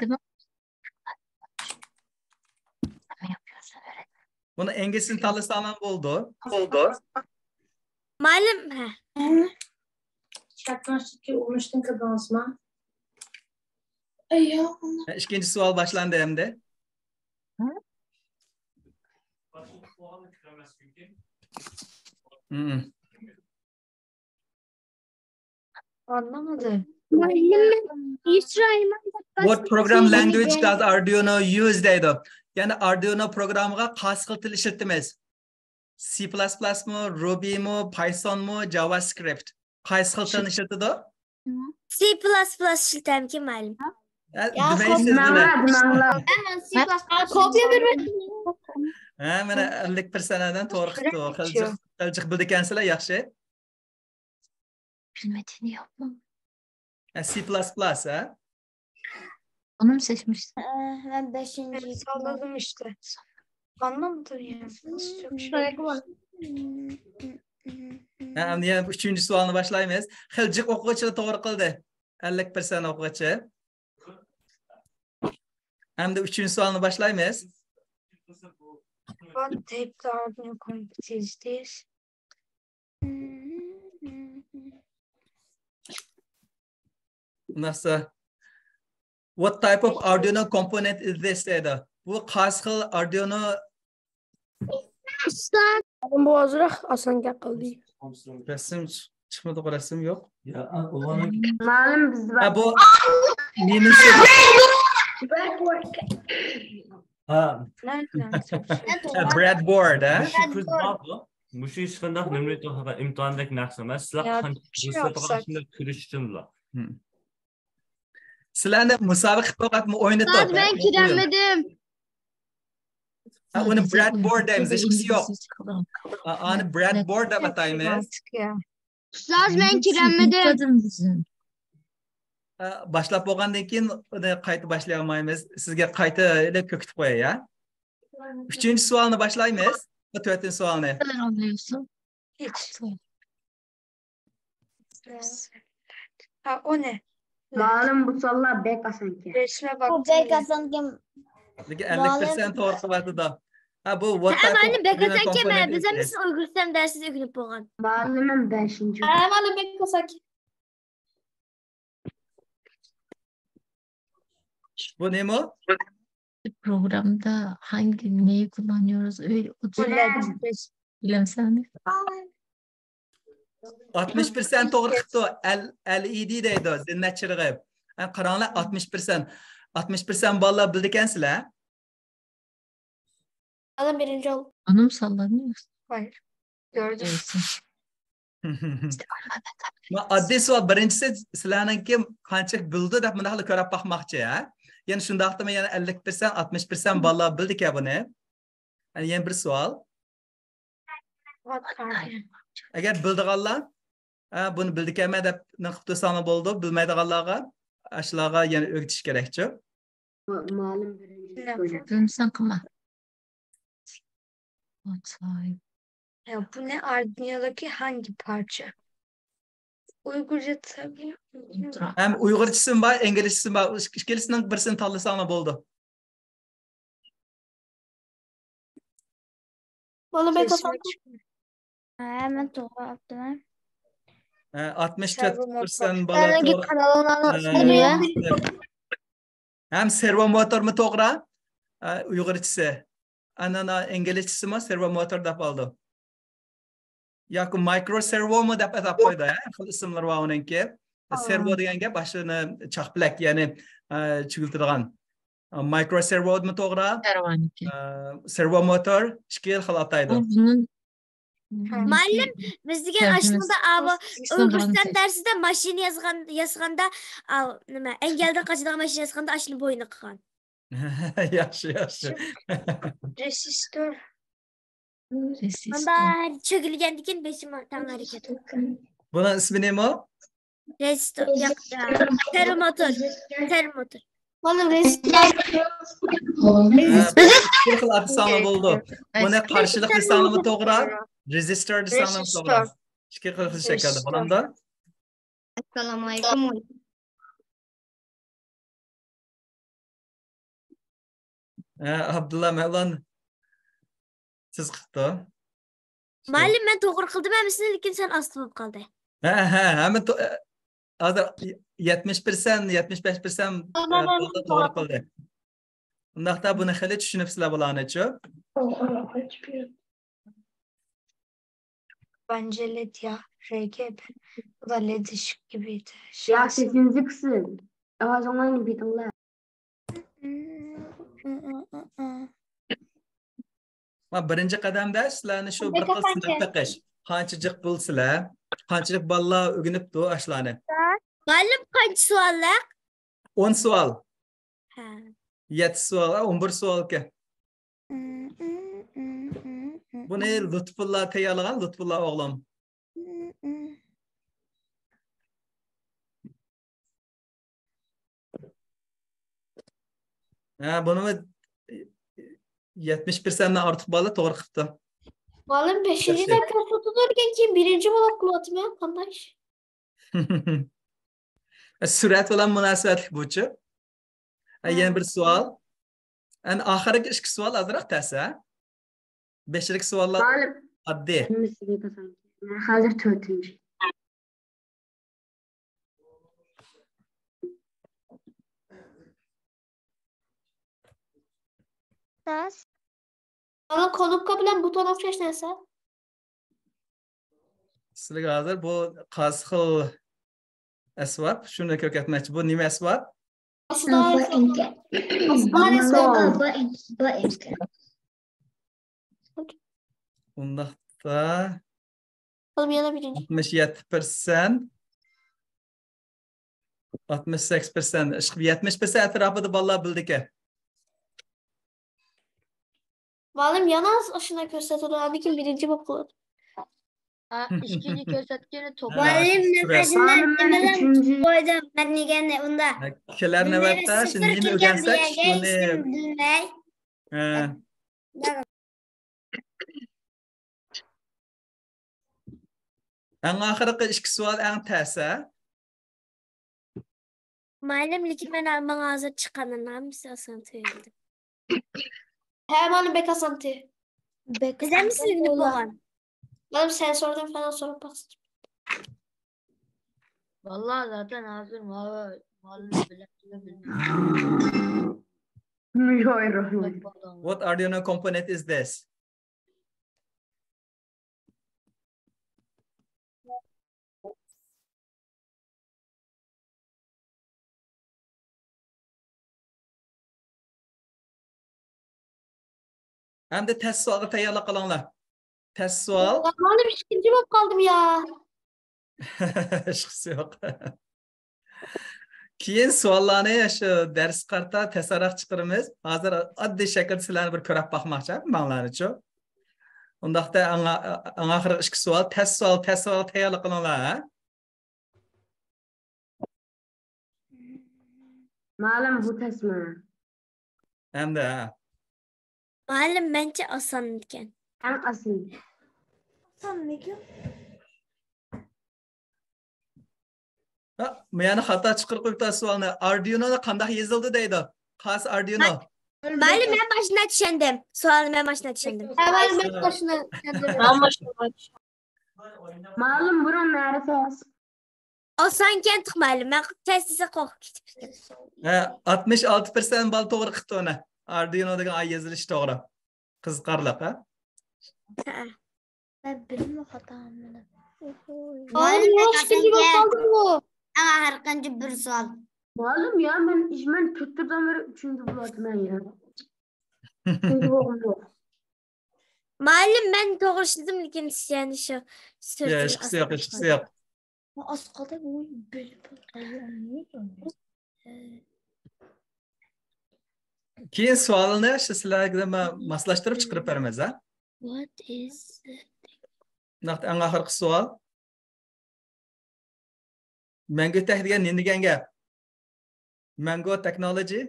Buni inglizchisini tanlasanglar bo'ldi. Muallim ha. Şartlaştık ki olmuştun kazanma. Ya. İkinci savol boshlandi endi. Anlamadım. What program language does Arduino use deydi. Yani Arduino programıga qaysi xil til ishlatamiz? C++ mi, Ruby mi, Python mi, JavaScript? Qaysi xil tilni ishlatadi? C++ ishlatamiz muallim. Demaysiz buni. Kopya bermedim. Ha, mana 51 sanadan to'g'ri qildi. Qiljiq bildi ekansizlar, yaxshi. Bilmediğini yapmam. C++ ha? Onu mu seçmiştin? Ben 5. Salladım işte. Anlamadım ya. Nasıl çok şey. Endi yana 3-chi savolni boshlaymiz. Xiljiq o'quvchilar to'g'ri qildi. 51% o'quvchi. Endi 3-chi savolni boshlaymiz. What type of Arduino component is this? Nasıl? What type of Arduino component is this dedi. Bu qaysi xil Arduino Bu azroq osonga qildi. rasm chiqmadi, rasm yo'q. Muallim bizde Ha, var. bu minus Nereden? breadboard ha? Mushi ishqandaq nimrito hava imtihondek narsa emas. Sizlar Ya, qancha şey sizlar yapsak. faqat kirishdinglar. Sizlarni musobaqa qilib o'ynatib Hadi ben kiremedim. Ha, uni breadboard deymiz, hech qisi yo'q. Ani breadboard deb ataymiz. Mantık ya. Ustaz ben kiremedim. Boshlab bo'lgandan keyin uni qayta boshlay olmaymiz. Sizga qayta ko'kitib qo'yay ya. 3-chi savolni boshlaymiz. 4-chi savolni. Neler anlıyorsun? Hiç. Ha o ne? Muallim bu sorular bek asan ki. Resme Bu baktım. bek asan kim? Lekin 50% to'g'ri qilyapti-da. Ha, bu what type Muallim of bekasan Arduino kelma. component Biz is ham this? Uyg'uriston darsida o'rganib bo'lgan. Muallimim 5. Muallim bek asan ki. Bu ne mi? Programda hangi neyi kullanıyoruz? Öyle bilemseniz. 60% to'g'ri qilibdi. LED deydi, zinnat chirig'i. Qaranglar 60%. 60% bolalar bildi ekansizlar. Muallim birinci ol. Onu mu sallanıyor? Hayır. Gördüm. Neyse. Oddiy savol. Birinchisi sizlarniki qancha bildi deb buni hali ko'rib boqmoqchi, ha? Ya'ni shundaqdimi yana 50%, 60% bolalar bildi ekan buni. Yana bir savol. Agar bildiganlar buni bildi ekanman deb nima qilib tursanglar bo'ldi, bilmaydiganlarga shularga yana o'rgatish kerakchi. Muallim birinci. Dönsen kıma. Ya bu ne Arduino'daki hangi parça? Uygurca tabii. Hem Uygurchasi bor, inglizchasi bor. Ikkalasining birisini tanlasanglar bo'ldi. Muallim ben kazandım. Hemen doğru yaptım. 64% bolalar Git to'g'ri. kanalına Hem servo motormi to'g'ri? Uygurchasi. Ana inglizchasimi servo motor deb oldi. Yoki micro servomi deb atab qo'ydi, xil ismlar bor uningki. Servo deganga boshini chaqplak, ya'ni chigiltirgan. Micro servomi to'g'ri? Servaniki. Servo motor ikki xil ataydi. Bunun Muallim biz degan Tercümesi. aslında abi Uyg'uriston darsida mashina yozganda nima engelda qochadigan mashina yozganda ashuni bo'yni qilgan. Yaxshi. Resistör. Unda cho'kilgandan keyin besim tang harakat. Buning ismi nima? Resistor yo'q. Termomotor. Muallim resistör. Bir xil atsanglar bo'ldi. Buni qarshilik desanglarmi to'g'ri? Resistor desanglarmi to'g'ri? Ikki xil shaklda bo'ladi. Assalomu alaykum. Abdulla Mavlon siz qildi. Muallim men to'g'ri qildim hammasini, lekin sen osti bo'lib qoldi. Hamma hozir 70%, 75% to'g'ri qildi. Undaqda buni xili tushunibsizlar bularni-chi? Bence LED ya. RGB. Bu da LED ışık gibiydi. Ya sesinizi kısın. Ağzından gibi dinle. Birinchi qadamda sizlarni shu bir xil sinab taqish. Qanchalik bilsizlar, qanchalik bolalar o'rganibdi ashlarni. Muallim qancha savollar? 10 savol, Ha. 7 savol, 11 savolga. Buni Lutfulla tayyorlagan, Lutfulla o'g'lim. Buni 70%dan ortiq bola to'g'ri qilibdi. Muallim 5. dakika tuturken kim 1. bo'lib qilyaptimi? Qanday ish? Surat bilan munosabatli bo'chi. Yana bir savol. Oxirgi 2 savol ozroq ta'sa. 5-lik savollar oddiy. Hozir 4. Ses. Muallim konukka bilan buton o'xshash narsa. Sizlarga hozir bu qaysi xil asbob? Shuni ko'rsatmoqchi. Bu nima asbob? Undaqda Muallim yana 1. 67%, 68%, 70% atrofida bolalar bildi ekan. Muallim yana aşına gösterdi. Lekin 1. bo'lib qoladi. İkinci kösetkeni topla. Muallim nafasidan nimadan qo'ydim? Men nega unda? Kelar navbatda shuni nima o'rgansak, shuni bilmay. Eng oxirgi 2 savol eng ta'sa. Muallim lekin men hozir chiqqanini hammasini tuyuldim. He muallim bekasanti. Bizlar misiniz bo'lgan? Muallim sensörden falan sorup baksın. Vallahi zaten hazır abi. What Arduino component is this? Endi test sualga tayyorlab qolinglar. Test sual. Muallim ikkinchi bo'lib qoldim ya. Hechqisi yo'q. Keyin savollarni shu dars qarta tasarruf chiqaramiz. Hozir oddiy shaklda sizlarni bir ko'rib boqmoqchiman, manglarni-chi. Undaqda anga oxirgi ikki savol, test sual tayyorlab qilinglar. Muallim bu testmi? Endi Muallim bence oson ekan. Ham oson. bu yana xato chiqarib qo'yibdi savolni. Arduino'da qanday yozildi deydi. Qaysi Arduino? Muallim ben başına tushundim. Savolni men başına tushundim. Muallim ben başına Muallim burun neresi? Oson kentik muallim. Ben testisi qo'rqib ketibdim. 66% bal to'g'ri qildi uni. Arduino'dagi ay yozilishi to'g'ri. Qiziqarli, ha? Ben bilmiyorum hatamını. Muallim yo'q, ikkinchi bo'lib qoldim bu. Har qancha bir savol. Muallim ya ben işmen tutturdan beri üçüncü buladım ya. Üçüncü buldum yok. Muallim ben to'g'rishladim lekin yani shu Hechqisi yo'q. Az kaldı bu bilip Keyin savolni shu sizlarga moslashtirib chiqarib beramiz, ha? What is Naqd eng oxirgi savol. Mango Tech degan nima degan gap? Mango technology,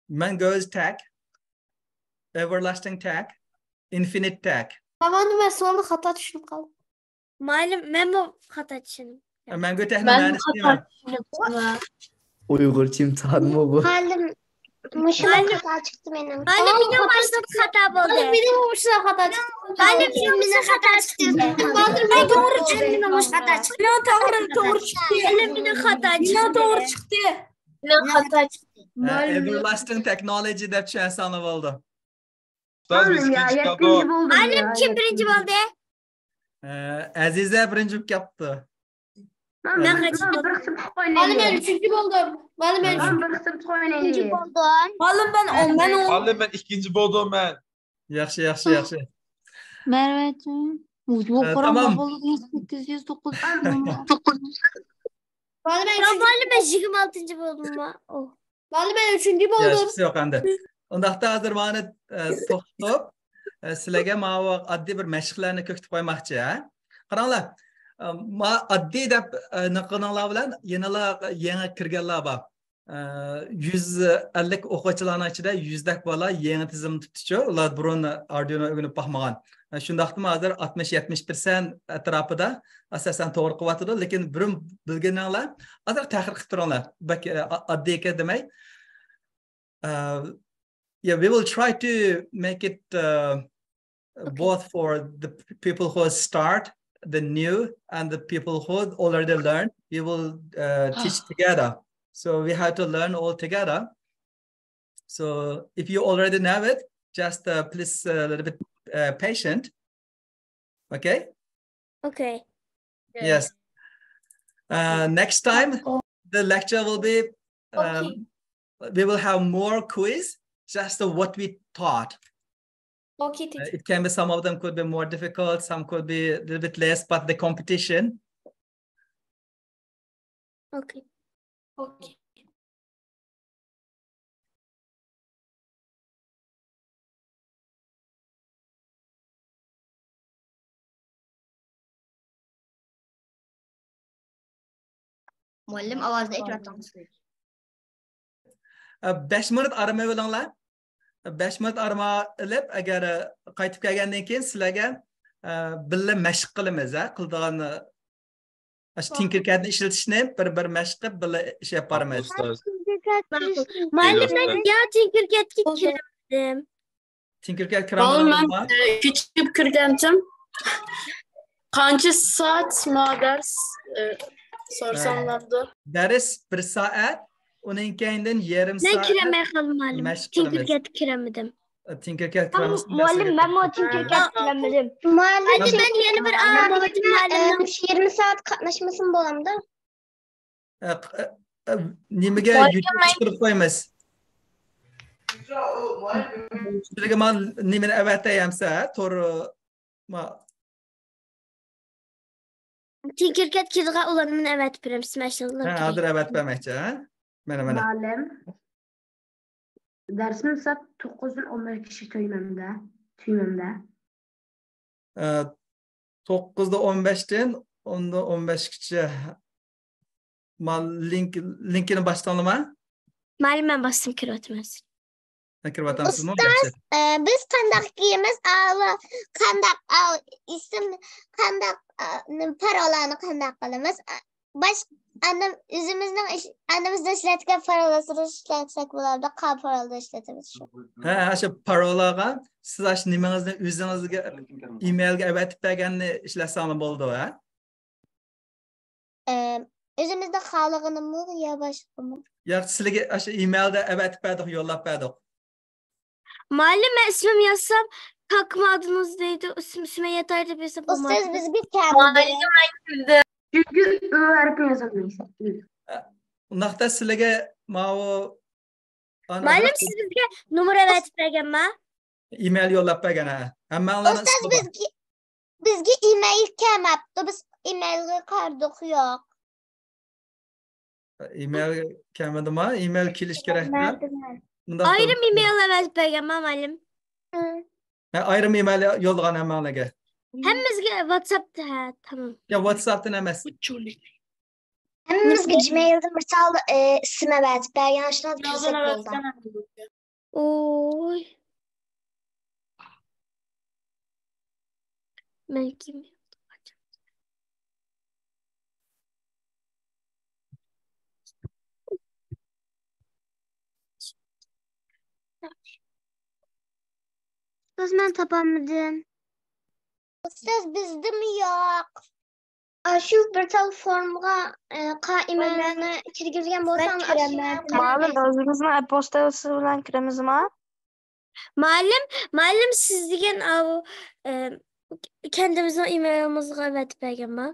Mango's tech, everlasting tech, infinite tech. Tamam ben savolni xato tushunib qoldim. Muallim men bu xato tushundim. Mango Tech'ni ma'nosi nima? Uyg'urcha imtihonmi bu? Muallim mushum xato chiqdi mening. Muallim benim başta xato bo'ldi. Benim başına xato chiqdi. Muallim benim xato chiqdi. Muallim ben to'g'ri tushundim. Benim xato chiqdi. To'g'ri chiqdi. Benim xato chiqdi. To'g'ri chiqdi. Benim xato chiqdi. Everlasting technology deb tushunsan bo'ldi. Muallim ya yetkinci buldum ya. Muallim kim birinci bo'ldi? Aziza birinchi bo'lib kelibdi. Ben bir kısım Muallim ben üçüncü buldum. Muallim ben Ben bir kısım oynayayım. Muallim ben Muallim ben ikkinchi bo'ldim men. Yaxshi. Merve'cim. Tamam. Muallim Ben 26. buldum mu? Oh. Muallim ben üçüncü buldum. Hechqisi yo'q endi. Undaqda hozir meni to'xtatib, sizlarga mana oddiy bir mashqlarni ko'kitib qo'ymoqchi, ha? Qaranglar. Oddiy deb naqonlar bilan yangi kirganlar bor. 150 o'quvchilarning ichida 100dak bola yangi tizim tutdichi, ular burun Arduino o'rganib boqmagan. Shundaqmi hozir 60-70% atrofida asosan to'g'ri qilyotdi, lekin burun bilganlar hozir tahrir qilib turinglar. Oddiy ekan demay. Yeah, we will try to make it both for the people who start the new and the people who already learned. We will teach together. So we have to learn all together. So if you already know it, just please a little bit patient. Okay? Okay. Yes. Next time, the lecture will be, we will have more quiz, just what we taught. Okay, teacher. It can be, some of them could be more difficult, some could be a little bit less, but the competition. Okay. Okay. Muallim ovozda aytyapmiz. 5 minut arama bo'linglar. 5 minut arama ilib, agar qaytib kelgandan keyin sizlarga birga mashq qilamiz, ha? Qildigan Tinkercad'ni ishlatishni bir mashq qilib birga ish yaparmiz. Muallim ben ya Tinkercad'ga kirdim. Tinkercad Muallim ben küçük kirgandim. Qancha soat dars Sorsanlardı. Ders 1 saat, onun keyinden yarım Ben saat kiremeye kaldım muallim. meşk qilamiz. Tinkercad kiremedim. Tinkercad qilamiz. Muallim ben o Tinkercad kiremedim. Muallim Hadi ben yeni bir anlamadım muallimden. 20 saat katlaşmasın bo'lamda. Nimaga YouTube chiqarib qo'yamiz? Sizlarga men nimani avatayamsa, to'g'ri Tinkercad kirga ulanımını evet birim smaşallah. ha, hozir avatmamoqchi, ha? Mana. Muallim. Darsimiz saat 9:15 kishi tuymamda. 9'da 15'ten 10'da 15 kishi. Mal linkini baştan alma. Muallim ben bastım kirotmaz. Kirib atamsizmi? Biz qandaq kiyimiz, qandaq isim, qandaq parolarni qandaq qilamiz. Annem o'zimizning annamizda ishlatgan parolasini ishlatsak bo'lardi, qay parolada ishlatamiz shu. Ha, shu parolaga siz ash nimangizni o'zingizga emailga avatib berganni ishlatsangiz bo'ldi, ha? O'zimizda xalig'inimi yo boshqami? Yo'q, sizlarga ash emailda avatib berdik, yo'llab berdik. Muallim ben ismim yazsam kalkma adınız neydi? Sümeyye Tayyip yazsam bu Ustoz bizga keldi. Çünkü harfi yazamayız. Undaqda sizlarga mau Muallim siz bizga numara verib berganmi? Email yo'llab bergan, ha. Hammalarning Ustoz bizga email kelmabdi. Biz emailga qardiq yo'q. Email kelmadimi? Email kelish kerakmi? Ayrım email verib berganmi muallim? Ayrim email yo'llagan hammalarga. Hammamizga WhatsApp'da, ha, tamam. Ya WhatsApp'dan emas. Hammamizga Gmail'da misal ism avatib bergan shuni kirsak bo'ldi. Oy. Men kim? Ustoz men topolmadim. Ustoz bizdimi yo'q? Shu bir telefonga emailni kirgizgan bo'lsam, Muallim o'zingizni e-postasi bilan kiramizmi? Muallim siz degan kendimizin emailimizni avatib berganmi?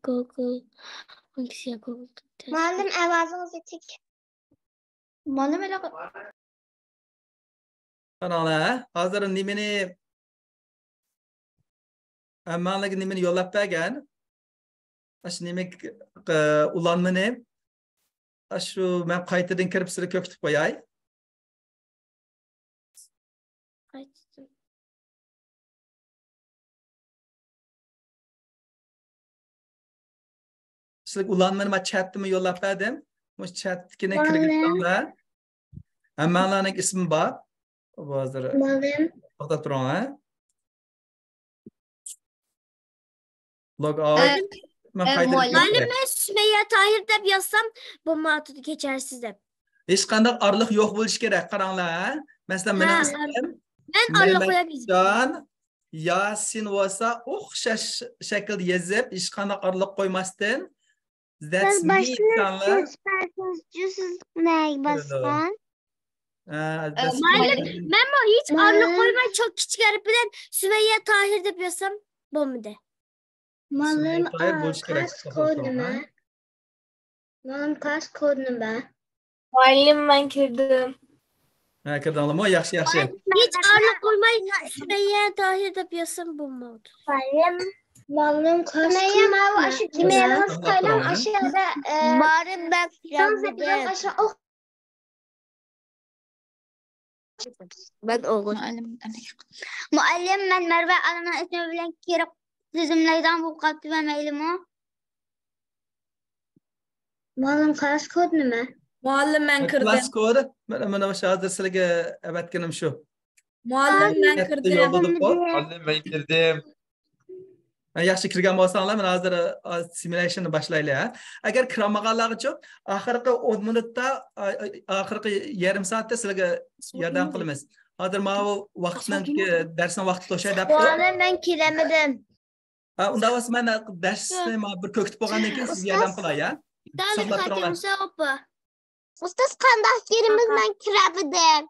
Google. Muallim ovozingiz yetik. Muallim Ana, hozir nimani hammalarga nimani yo'llab bergan? Ash nima ulanmani? Shu men qaytadan kirib sizga ko'kitib qo'yay. Sizga ulanmani men chatni yo'llab berdim. Bu chatga kirgizsanglar hammalarning ismi bor. Hozir to'xtab turing, ha? Log out. Muallim ben Sümeyye Tahir deb yazsam bo'lmaydi, kechirasiz deb. Hech qanday orliq yo'q bo'lish kerak, qaranglar, ha? Masalan, mening ismim men orliq qo'yabilirim. Yasin bo'lsa, o'xshash shaklda yozib, hech qanday orliq qo'ymasdan that's me kanlar. Siz ney basgan? Muallim ben hiç orliq qo'ymay çok kichik harf bilan Sümeyye Tahir deb yazsam bo'lmaydi. Muallim kaç kod nima? Muallim ben kirdim. Ha, kirdinglarmi? Yaxshi. Hiç orliq qo'ymay Sümeyye Tahir deb yazsam bo'lmaydi. Muallim kaç kod? Shu emailimiz qo'ydim aşağıda. Muallim ben kirdim. Ben oğul. Muallim ben Merve Hanım'ın ismi bilen kirib tizimlaydan bu qatı ve mailimi. Muallim class code nima? Muallim ben kirdim. Class code mana o'sha hozir sizlarga avatganim shu. Muallim ben kirdim. Muallim ben kirdim. Yaxshi kirgan bo'lsanglar, men hozir simulationni boshlaylik, ha. Agar kirmaganlar uchun oxirgi 10 minutda, oxirgi yarim soatda sizlarga yordam qilamiz. Hozir mana bu vaqtdan darsning vaqti to'shay deb. Muallim ben kiremedim. Unda bo'lsa mana darsni bir ko'kitib bo'lgandan keyin sizga yordam qilay, ya. Saqlab turinglar. Ustoz qandoq yerimiz bilan kirabidim.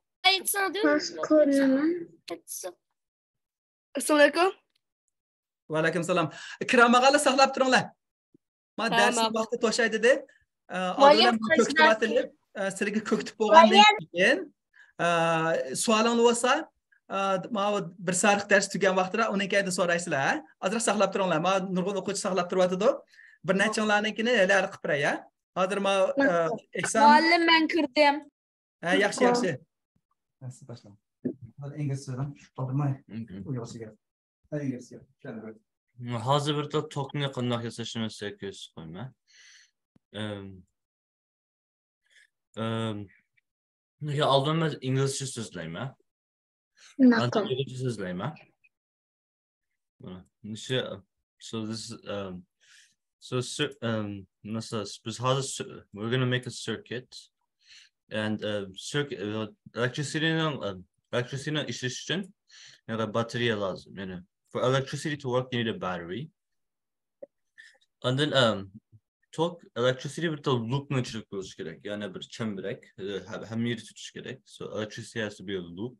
Assalomu alaykum. Va alaykum salom. Kiramag'ali saqlab turinglar. Men dars vaqti to'shaydi deb, oldindan ko'kitib atilib, sizga ko'kitib bo'lgandan keyin savolinglar bo'lsa, mana bir sariq dars tugan vaqtida uning keyin so'raysizlar, ha? Hozir saqlab turinglar. Men nurg'un o'quvchi saqlab turyapti-da. Bir nechinglarnikini elar qilib beray, ha? Hozir men ekzam. Muallim men kirdim. Ha, yaxshi, yaxshi. Nasıl başlam? İngilizceden qoldirmay. Uyusiga. İngilizce. Hozir bir tokni qandoq yasashimizni ko'rsatib qo'yma. Nega oldin men inglizcha so'zlayman. Inglizcha so'zlayman. So this we're going to make a circuit. And circuit electricity ishlash uchun battery lazım. Yani for electricity to work you need a battery. And then electricity bir loop ichida bo'lishi kerak. Yani bir chamberak hamma yerda tutish kerak. So electricity has to be a loop.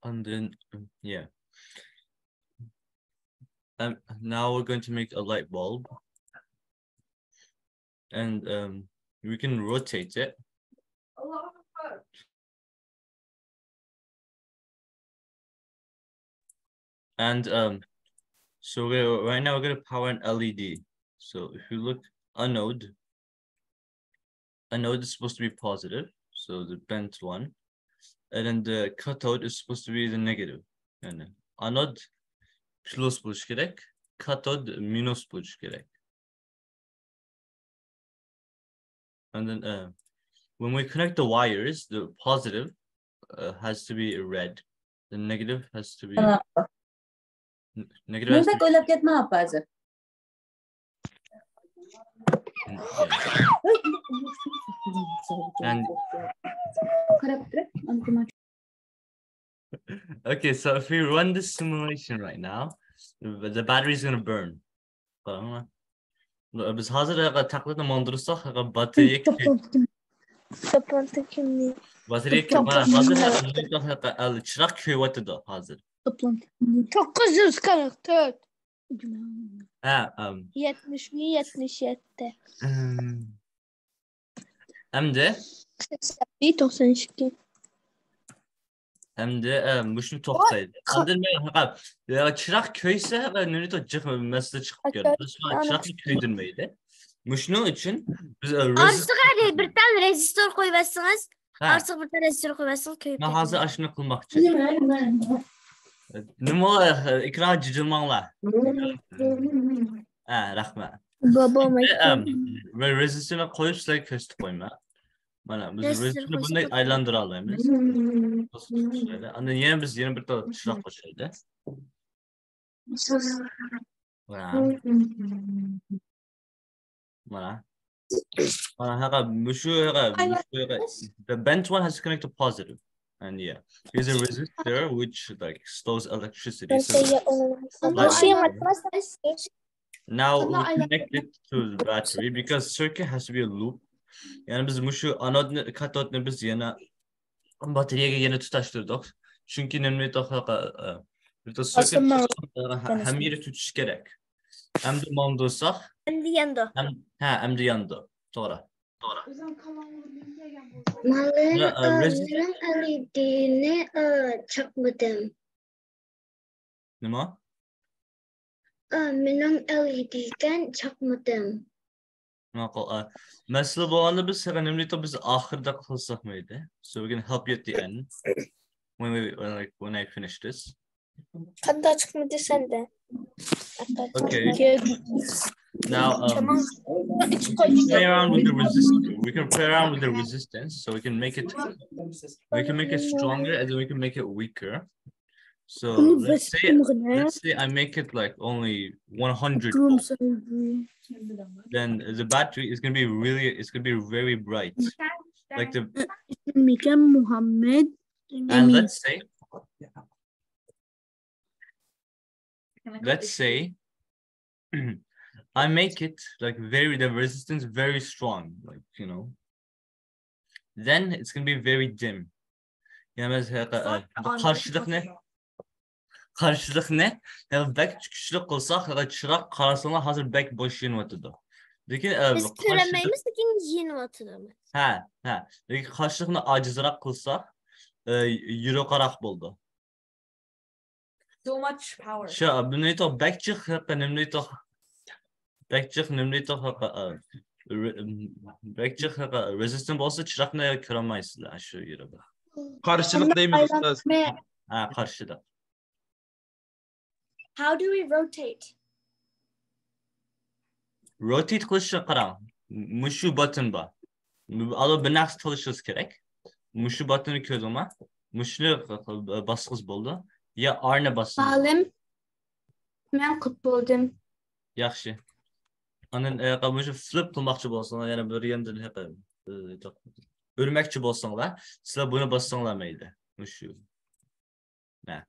And then yeah. Now we're going to make a light bulb. And we can rotate it. And so right now we're going to power an LED. So if you look, anode is supposed to be positive, so the bent one, and then the cathode is supposed to be the negative. And anode plus bo'lishi kerak, cathode minus bo'lishi kerak. And then when we connect the wires, the positive has to be red. The negative has to be negative. Has to be... And okay, so if we run this simulation right now, the battery is going to burn. Biz hozir taqlidni mondirsak, batareya chiroq ko'yapti hozir. 944. Ha, 77. Hamda 92. Hamda shuni to'xtaydi. Hozir men chiroq ko'ysa, nima jiq masala chiqib keladi. Chiroqni ko'ydirmaydi. Shuning uchun biz orsiqqa bir tan rezistor qo'yibasiz. Orsiq bir tan rezistor qo'yibasiz, ko'yib. Men hozir shuni qilmoqchi. Nima ekran jijilmanglar. Ha, rahmat. Babam men rezistorni qo'yib sizlarga ko'rsatib qo'yman. Mana biz rezistorni bunday aylantira olamiz. Ana yana biz yana bir chiroq qo'shaydi. Mana. The bent one has to connect to positive. And yeah, here's a resistor which like stores electricity. So now we connect it to the battery because circuit has to be a loop. Yani biz mushu anodni katodni biz yana batareyaga yana tutashtirdik. Chunki nima bitta circuit hamma yerda tutish kerak. Hamda mondo'saq Hamda yanda. Hamda yanda. To'g'ri. LED'ni chaqmadim. Nima? Mening LED'gan chaqmadim. Ma'qul. Masala bo'lganda biz biz oxirida qilsak mayli. So we're going to help you at the end when I finish this. Qanday chiqmadi senda? Okay. Now play around with the resistance. We can play around with the resistance, so we can make it stronger, and then we can make it weaker. So let's say I make it like only 100 volts. Then the battery is gonna be very bright, like the. And let's say let's say I make it like the resistance very strong, like then it's gonna be very dim. Yani mesela karşılık ne? Yani bek güçlü kılsak çırak karasına hazır bek boş yanıvatıdı. Lekin biz köremeymіз lekin yanıvatıdı. Ha. Lekin karşılıkını acizrak kılsak yürü karak buldu. So much power. Şu bunu ito bekçik resistant olsa çırakla kıramayızlar şu yere. Karşılık değil mi ustaz? Ha, karşılık. How do we rotate? Rotate kılışın karan. Muşu button ba. Alı binaks çalışırız gerek. Muşu button'ı közüme. Muşu basqız buldu. Ya arne basın. Muallim, men qut boldim. Yaxşı. Anan muşu flip qılmaqçı bolsan, yani bir yerden hep örməkçi bolsanlar, sizler bunu bassanlar mıydı? Muşu. Ne?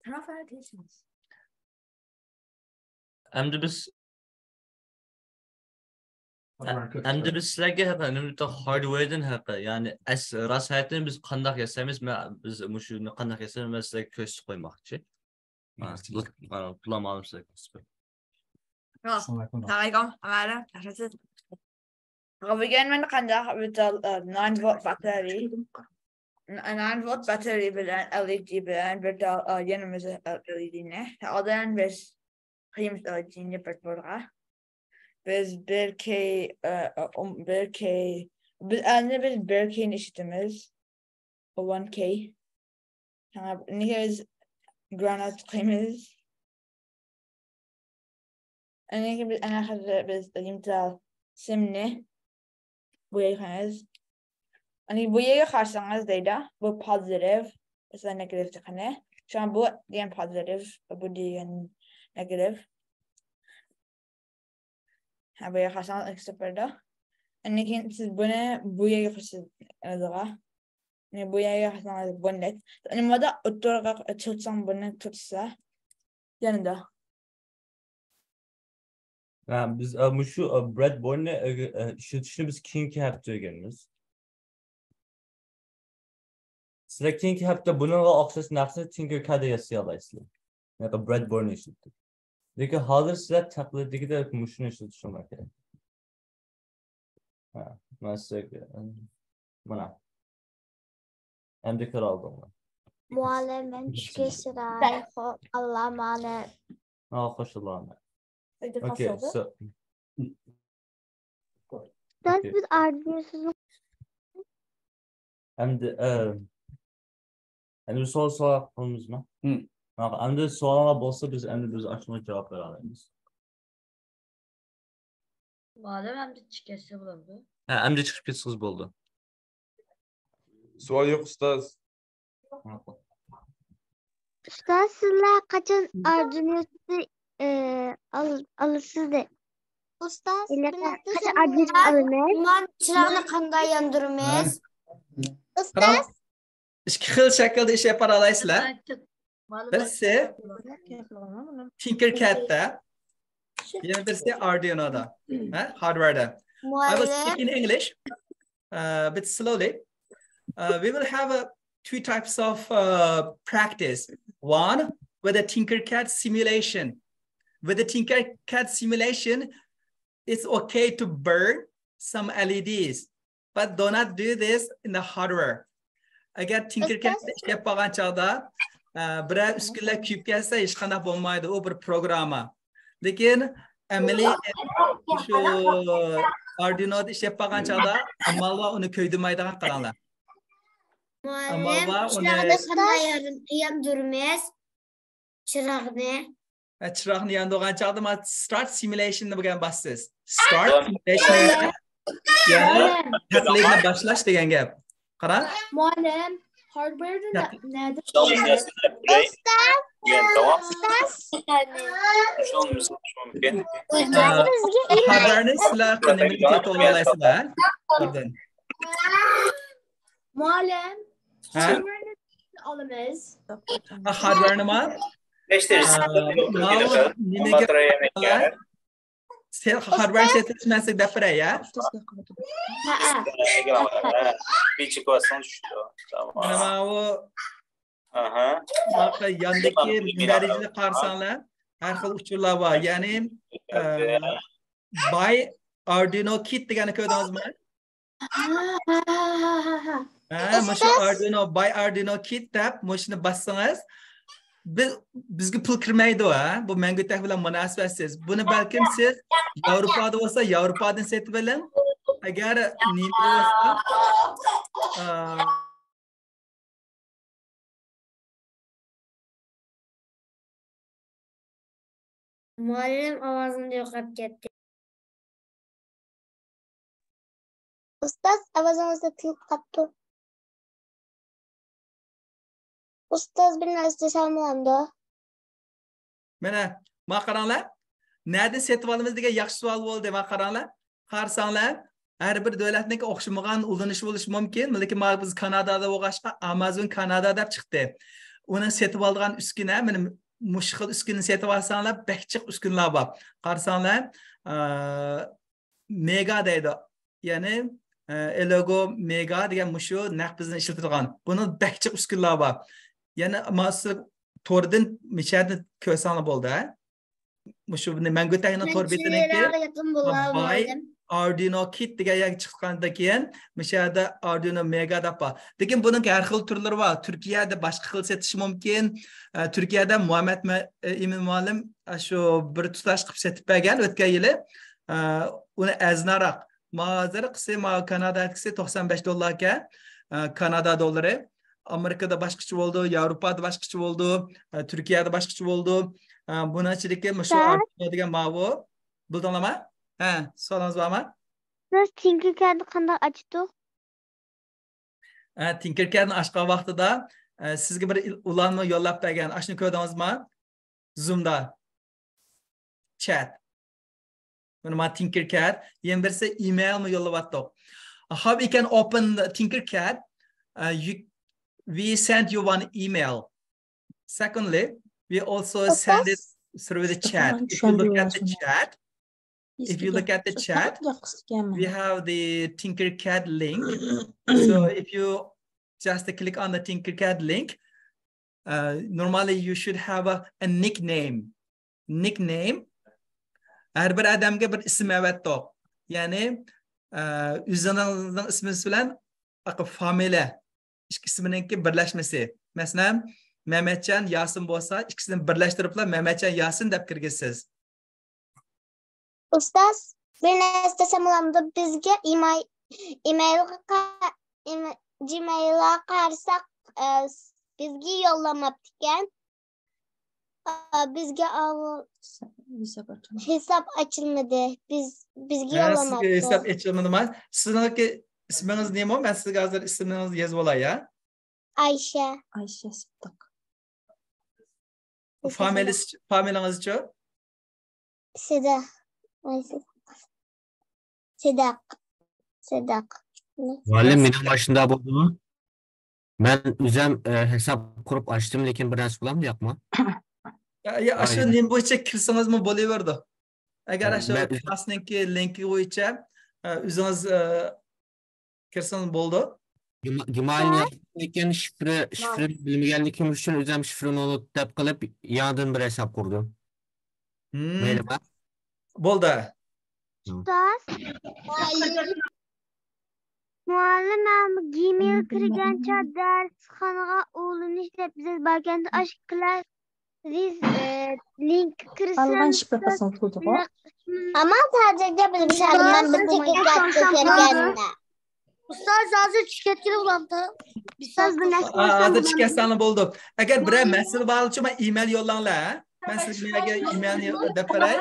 Turn off annotations. Hem de biz sizlerge hardware'den yani ras hayatını biz qandaq yasaymiz, biz muşu qandaq yasaymiz sizlerge köz qoymoqchi. Pulamalım sizlerge. Assalamualaikum. Amara. Begin with a 9 volt battery. A 9 volt battery bilen LED bilen bir de yanımız LED ne? Adan biz kıyımız LED'ni pertborga. Biz belki biz belki işitimiz o 1K. Nihez granat kıyımız. biz imza simni bu yakanız. Bu yaya karşınız deyda bu pozitif, bu negatif çıkanı. Şu an bu diyen pozitif, bu diyen negatif. Bu yaya karşınız ekstrada. Siz bunu bu yaya karşınız da. Bu yaya karşınız bu net. Moda oturga tutsan bunu tutsa yanında. Biz şu breadboard'u işletişini biz King Cap'te öğreniriz. Sizler King Cap'te bununla access nakse Tinkercad'e yazıyorlar. Yani breadboard'u işlettik. Peki hazır sizler taklideki de muşunu işletişim var. Mesela buna. Hem de kar aldım. Muallim ben çıkışıra. Allah'a emanet. Hoş Allah'a. Okay, so that's with Arduino'suz. Hem de soru konumuz mu? Hem de sorular bolsa biz açma cevap veririz. Madem hem de çıkışı bulundu. Hem de çıkıp geçsiz buldu. Sual yok ustaz. Ustaz sizler kaçın Arduino'su alırsız de. Ustaz kaçın Arduino'su alınır. İman çırağını qanday yandırmayız? Ustaz. İki xil şekilde iş yapar alaysızlar. Birisi Tinkercad'da, yana birisi Arduino'da, hardware'da. I will speak in English, but slowly. We will have two types of practice. One with a Tinkercad simulation. With the Tinkercad simulation, it's okay to burn some LEDs, but do not do this in the hardware. Agar Tinkercad ish yapmagan chog'da bir uskunlar kuyib ketsa hech qanday bo'lmaydi, u bir programma. Lekin amaliy shu Arduino'da ish yapmagan chog'da amalda uni ko'ydirmaydigan qilinglar. Muallim çırağını qanday yandırmayız? Chiroqni yondirgan chog'da men start simulationni degan bassiz. Start simulation ya'ni taklifni boshlash degan gap. Qarang. Muallim hardware'da nerede? Hardware'ni sizlar qanday to'g'rilaysizlar? Muallim hardware'ni olamiz. Hardware'ni Sen hardware setmesi depre ya. Nima o yandaki dereceli qarsanlar har xil uchurlar bor. Ya'ni by Arduino kit degani ko'rdingizmi? Mana shu Arduino by Arduino kit deb mashina bassangiz bizga pul kirmaydi ha. Bu Mangutak bilan munosabatsiz. Buni balkim siz Yevropada bo'lsa, Yevropadan setib oling. Agar nima bo'lsa Muallim ovozimni yo'qotib ketdi. Ustoz ovozingizni tilib qolibdi. Ustoz bir narsa desam bo'ladi. Mana, mana qaranglar. Nerede setib olamiz degan yaxshi savol bo'ldi. Mana qaranglar. Qarsanglar, har bir davlatniki o'xshamagan ulanishi bo'lishi mumkin. Lekin biz Kanadada bo'lg'ashqa Amazon Kanada deb chiqdi. Uni setib olgan uskuna, mana mushkil uskunani setib olsanglar, bakchiq uskunlar bor. Qarsanglar, mega deydi. Ya'ni Elogo mega degan mushu naq bizni ishlatilgan. Buni bakchiq uskunlar bor. Yana mas'ul to'rdan mishadni ko'rsanglar bo'ldi. Mushu Mangutakning to'r betiniki Arduino kit degan chiqqandan keyin mishada Arduino mega deb bor. Lekin buning har xil turlari bor. Turkiyada boshqa xil setish mumkin. Turkiyada Muhammad Emin muallim shu bir tutash qilib setib bergan o'tgan yili. Uni aznaroq Mazir qisi Kanadadagisi $95 Kanada dollari. Amerikada boshqacha bo'ldi, Yevropada boshqacha bo'ldi, Turkiyada boshqacha bo'ldi. Bunachilikka shu Arduino degan ma'vo. Bildinglarmi? Ha, so'zingiz bormi? Siz Tinkercadni qanday ochdik? Tinkercadni ochgan vaqtida sizga bir ulanma yo'llab bergan. Ashuni ko'rdingizmi? Zoomda. Chat. Mana Tinkercad, yana birisi email mi yo'llayapti. How we can open the Tinkercad? We send you one email. Secondly, we also send it through the chat. If you look at the chat, we have the Tinkercad link. So if you just click on the Tinkercad link, normally you should have a nickname. Her bir adamga bir ism avatdi. Ya'ni o'zingizning ismingiz bilan familiya ikkisiningki birlashmasi. Masalan, Mehmetcan Yasin bo'lsa, ikkisini birlashtiriblar Mehmetcan Yasin deb kirgizsiz. Ustoz, bir narsa desam bo'lamdi. Bizga Gmailga qarsak, bizga yo'llamabdi ekan. Bizga hesap açılmadı. Bizga yo'llamabdi. Hesap açılmadı. Sizniki ismingiz nima? Men sizga hozir ismingizni yozib olay, ya? Ayşe. Ayşe Sıddık. Familiyangizchi? Sedak. Muallim mening boshimda bo'ldimi? Men o'zim hesab qurib ochdim, lekin bir narsa bo'lamdi, yo'qmi? Ya, shu nim bo'yicha kirsangizmi bo'laverdi. Agar shu klasniki linki bo'yicha o'zingiz kirsangiz bo'ldi. Gmailni lekin shifra bilmaganligim uchun o'zim shifrani unutib qilib, yangidan bir hesab qurdim. Mayli-mi? Bo'ldi. Ustoz. Muallim Gmail kirgancha darsxonaga ulanish deb biz baganda aşklar link kirsin. Alban şifrasını koyduk o. Ama sadece bilmişim ben bir Tinkercad kirganimda. Ustoz hozir chiqayotgan bo'lamdi. Ustoz bir narsa hozir chiqayotgani bo'ldi. Agar biror masala bor bo'lsa, email yo'llanglar. Men sizga emailni deb beray.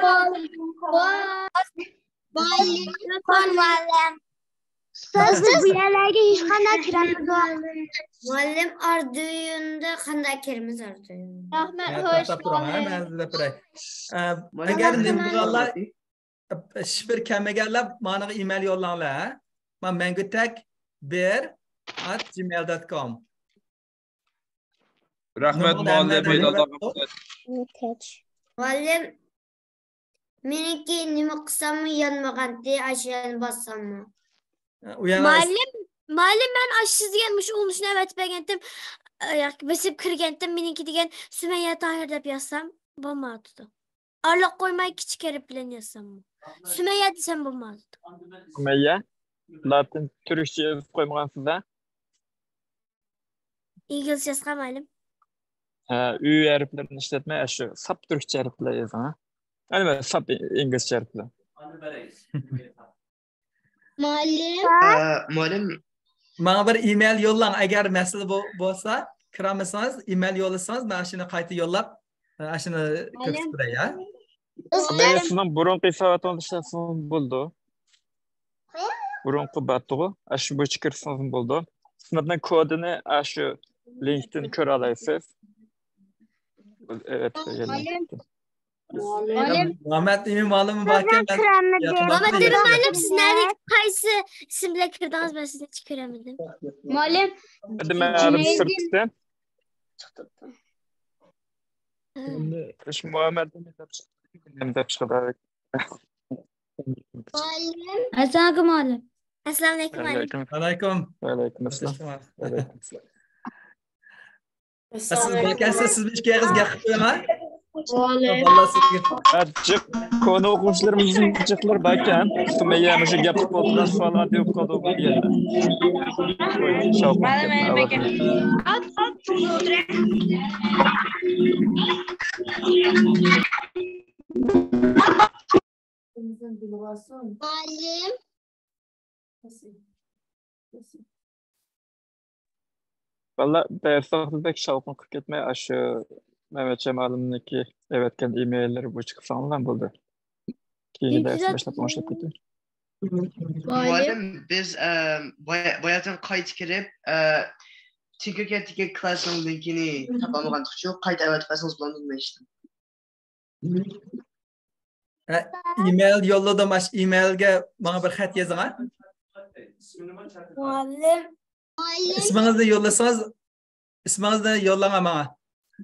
Ustoz bu yerlarga hech qanday kiramiz. Muallim Arduino'da qanday kiramiz Arduino? Rahmat, xo'sh. Agar nimgalar shifr kamaganlar mana email yo'llanglar. Men mangutak1@gmail.com. Rahmat muallim. Muallim, meniki nima qilsammi yanmag'andi, ashiyani bossammi? Muallim ben sizga mush olmishni avatib besib kirgandim, meniki degan Sumaya Tahir deb yozsam bo'lmadi. Arliq qo'ymay kichik harf bilan yozsam. Sumaya desam bo'lmadi. Sumaya. Latin Türkçe yazıp koymansız-da. İngilizce yazsam muallim. Ü harflerini işletme şu sap Türkçe harfler yazın ha. Yani sap İngilizce harfler. Muallim. Bana bir e-mail yollang. Eğer mesele bo'lsa, kiramasanız e-mail yollasanız ben şunu qayta yollab, şunu ko'rsatib beray ya. Sizning burunqi savatdan ishlasangiz bo'ldi. Burunqi batug'i, shu bo'yicha kirsangiz bo'ldi. Sinfning kodini shu linkdan ko'ra olasiz. Evet. Muhammed İmi malum bakken Muhammed İmi malum siz nerede qaysi isim bilan kirdingiz ben sizni hiç ko'ramadim. Muallim. Hadi ben sırttan. Şu Muhammed'in de çıktı. Assalamu muallim. Assalamu alaykum muallim. Aleyküm. Aleykümselam. Siz bakensiz siz bir kez gapirma. Açık konu okumuşlarımızın açıklar bakan. Sumaya mı şu yapıp oturan sorular diyor kodu bu yerine. Muallim. Valla derslerinde pek şalkın kırk etmeye aşı Mehmet Cemal'ımdaki evetken e-mailleri bu çıksanlar buldu. Ki dersi başlatıp gitti. Muallim biz boyadan kayıt kirip Tinkercad'deki klasın linkini tapamagan tukçu kayıt evet fasanız bulandırmıştım. E-mail yolladım e-mailga bana bir xat yazın. Muallim. İsminizni yollasanız isminizni yollama bana.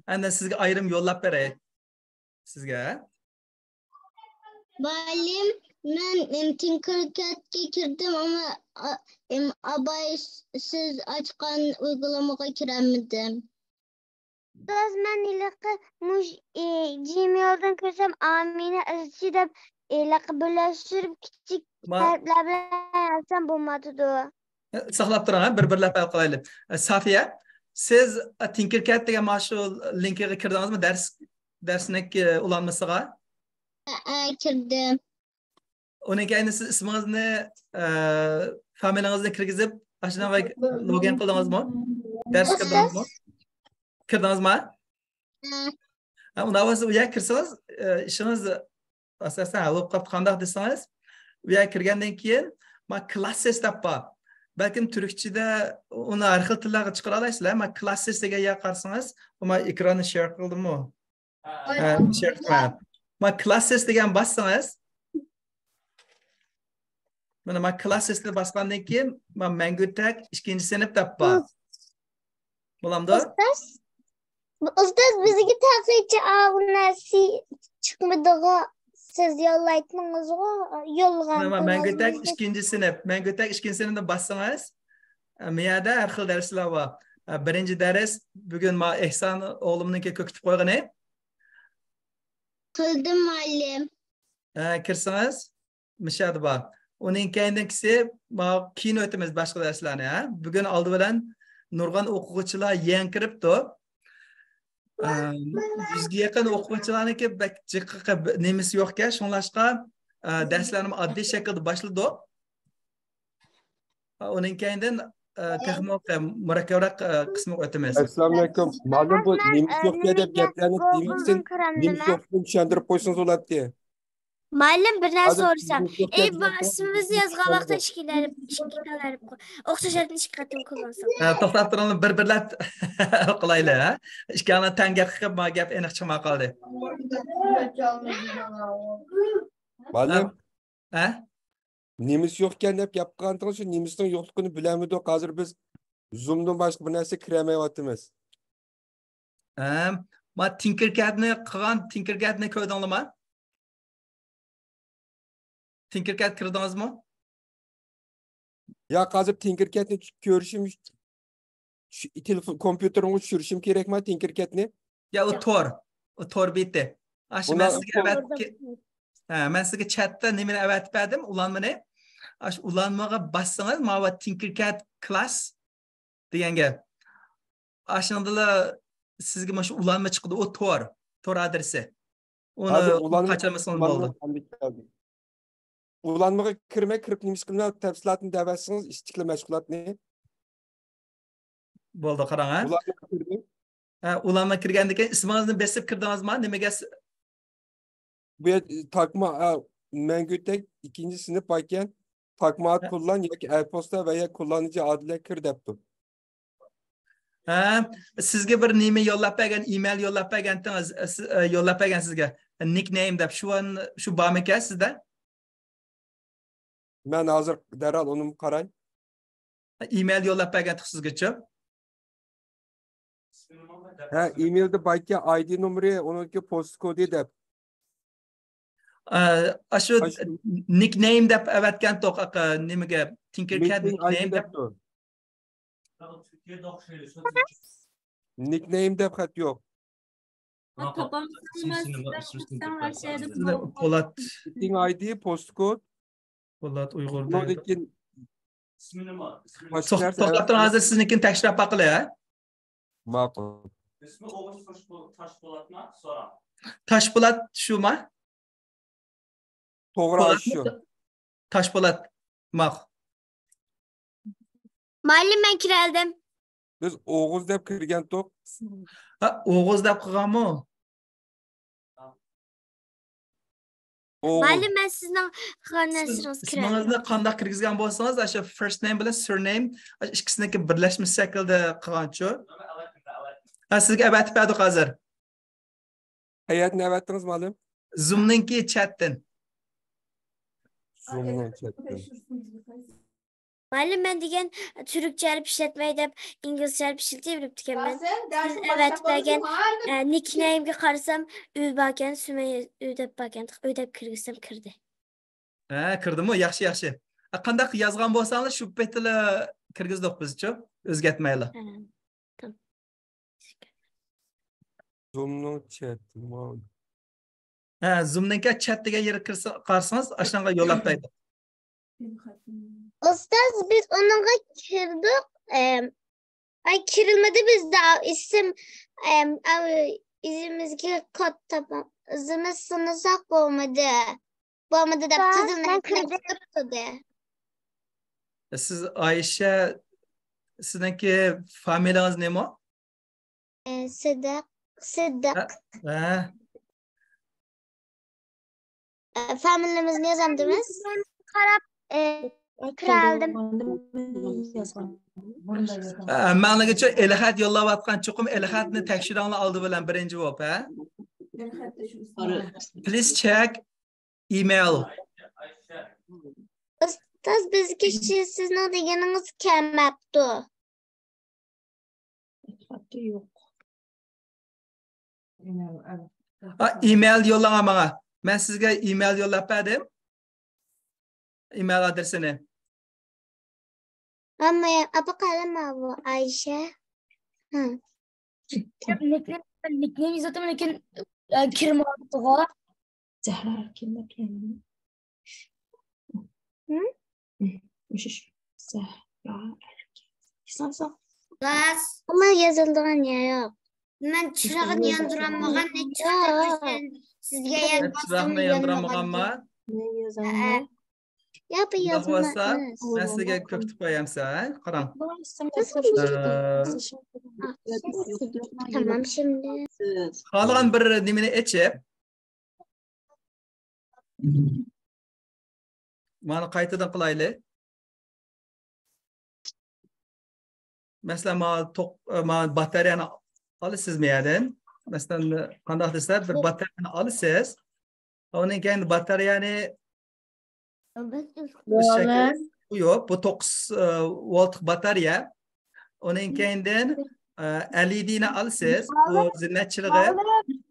Andan sizga ayrım yollab beray. Sizga. Muallim, men Tinkercad'ga kirdim ama abay siz açkan uygulamaga kiramadım. Ben ilaqa mush Gmail'dan kirsam Amina izchi deb birlashtirib kichik harflar bilan yozsam bo'lmadi-da. Saqlab turing, bir-birlab qilaylik. Safiya, siz Tinkercad degan mana shu linkiga kirdingizmi darsning ulanmasiga? Kirdim. Undan keyin siz ismingizni, familiyangizni kirgizib, ashunday login qildingizmi? Dars kirdingizmi? Kirdingizmi? Undan bo'lsa u yerga kirsangiz, ishingiz asosan hal bo'lib qolib qanday desangiz, u yerga kirgandan keyin men classes deb bor. Belki Türkçe'de onu har xil tillarga chiqara olasizlar. Men classes degan yerga qarasangiz, men ekronni share qildim-mi? Share qildim. Men classes degan bossangiz, mana men classes deb bosgandan keyin men Mangutak 2-sinf deb bor. Bo'lamdi? Ustoz bizga taqiqcha avnasi chiqmadiga siz yo'llaytdingiz-ku, yo'lgan. Men Mangutak 2-sinf. Mangutak 2-sinfda bossangiz, bu yerda har xil darslar bor. Birinchi dars bugun men Ehson o'g'limniki ko'kitib qo'ygan. Qildim muallim. Kirsangiz, mishadi bor. Uning keyindagisi keyin o'tamiz boshqa darslarni, ha. Bugun oldi bilan nurg'on o'quvchilar yangi kiribdi. 100ga yaqin o'quvchilarniki jiqqa nemisi yo'qka, shunlashqa darslarni oddiy shaklda boshladi. Uning keyindan texnik murakkabroq qismiga o'tamiz. Assalomu alaykum. Ma'lum bu nemis yo'qka deb gaplarni nemis yo'qni tushuntirib qo'ysangiz bo'ladi. Muallim bir narsa so'rasam, ismimizni yozgan vaqtda ishkilarib o'xshashlarni ikki qatim qo'llansam. To'xtab turinglar, bir-birlab qilaylik, ha. Ikkani tanga qilib, men gap aniq chiqmay qoldi. Muallim. Ha? Nemis yo'qkan deb gap qilgandan shu nemisning yo'qligini bilamidi. Hozir biz Zoomdan boshqa bir narsa kiramayapmiz. Ma Tinkercad'ni qilgan Tinkercad'ni ko'rdingizmi? Tinkercad kirdingizmi? Ya hozir Tinkercad'ni ko'rishim telefon kompyuterimga tushirishim kerakmi Tinkercad'ni? Ya o Tor bitti. Aşı ben sizga chatda nimani avatib berdim, ulanmani. Aşı ulanmaga bassangiz, mana Tinkercad class deganga. Aşındala sizga mana shu ulanma chiqdi, o Tor adresi. Uni qachirmasangiz bo'ldi. Ulanmaga kirmay kirib nima qilmay tafsilotni davatsangiz istiqlal mashg'ulotni. Bo'ldi, qarang ha. Ulanma kirgandan keyin ismingizni besib kirdingizmi? Nimaga bu takma mengütek ikinci sınıf varken takma kullan yoki e-posta veya kullanıcı adıyla kir depti. Sizga bir nima yo'llab bergan, email yo'llab bergandingiz, yo'llab bergan sizga. Nickname deb shu bormi ekan sizda? Men hozir darhol uni qarang. Email yo'llab bergandik sizgacha. Ha, emailda baytga ID nomeri, onunki postkodi deb. Shu nickname deb avatgan to'q nimaga Tinkercad nickname deb. Nickname deb xat yo'q. Polat ID postkod Polat Uyg'ur. To'xtab turib hozir siznikini tekshirib baqilay, ha? Ma'qul. İsmi Oğuz Taşpolat'ma sonra. Taşpolat şuma? To'g'ri shu. Taşpolat maq. Muallim men kiraldim. Biz Oğuz deb kirgan to'q. Ha, Oğuz deb qilganmi? Muallim men sizning xonangizni kiraldim. Ismingizni qanday kirgizgan bo'lsangiz, o'sha first name bilan surname ikkisiniki birlashma shaklda qilganchu. Ha, sizga avatib berdik hozir. Hayatni avatdingiz muallim? Zoom'ninki chatdan. Muallim men degan turkchalik ishlatmay deb inglizchalik ishlatib ekanman. Evet bergan nickname'ga qarasam, uy bakan, Sumaya uy deb bakan, uy deb kirgizsam kirdi. Ha, kirdimi? Yaxshi. Qanday yozgan bo'lsangiz, shu betla kirgizdik bizcha, o'zgartmaylar. Zoom'ning chat. Ha, Zoom'ninki chat degan yerga qarsangiz, ashunga yo'llab beradi. Ustoz biz onunla kirdik. Ay kirilmedi bizde isim izimizki kod tapam. İzimiz sınırsak olmadı. Olmadı da tızımdan kırdı. Siz Ayşe, sizinki familiyanız neymi? Sıddık. Ha. Familiyamızı yazandınız. Karab kiraldım. Ma'nogacha Elxat yo'llayotgan chuqum Elxatni tekshiruvni oldi bilan birinchi bo'lib, ha? Please check email. Ustoz bizga sizning deganingiz kelmabdi. Yo'q. Email yo'llagan menga. Men sizga email yo'llab berdim. Email adresini. Ama apa kalama bu Ayşe? Nickname zaten lekin kirmayapti. Zahra kirmagan. Zahra. Sansa. Gaz. Ama yazıldıran ya yok. Ben çırağını yandıramagan ne çıktı sizge Çırağını yandıramaganma. Yapı yazma. Ben sizga ko'pitib qo'yamsan, qarang. Tamam şimdi. Xohlagan bir nimani ichib. Mana qaytadan qilaylik. Masalan, men batareyani olasizmi yerdan? Masalan, qanday desam, bir batareyani olasiz. Undan keyin batareyani yo'q, bu 9 volt batareya. Undan keyin LED'ni alsanız, bu zinnatchiligi,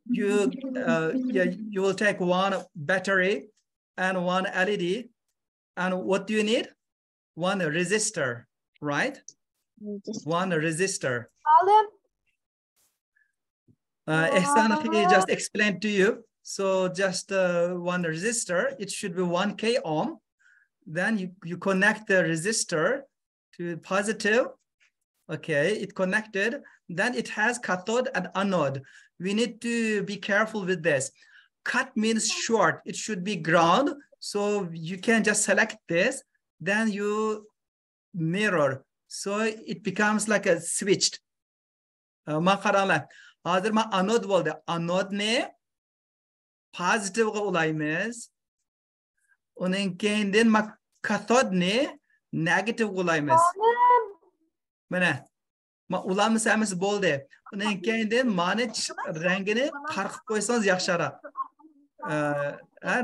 you will take one battery and one LED, and what do you need? One resistor, right? One resistor. Ihsan just explained to you. So just one resistor, it should be 1K ohm. Then you connect the resistor to positive. Okay, it connected. Then it has cathode and anode. We need to be careful with this. Cut means short. It should be ground. So you can just select this. Then you mirror. So it becomes like a switched. Hozir men anod bo'ldi. Anodni positive ga ulaymiz. Uning keyindan men kathodni negative ga ulaymiz. Mana men ulamsamiz bo'ldi. Uning keyindan mani rangini qarqib qo'ysangiz yaxshiroq.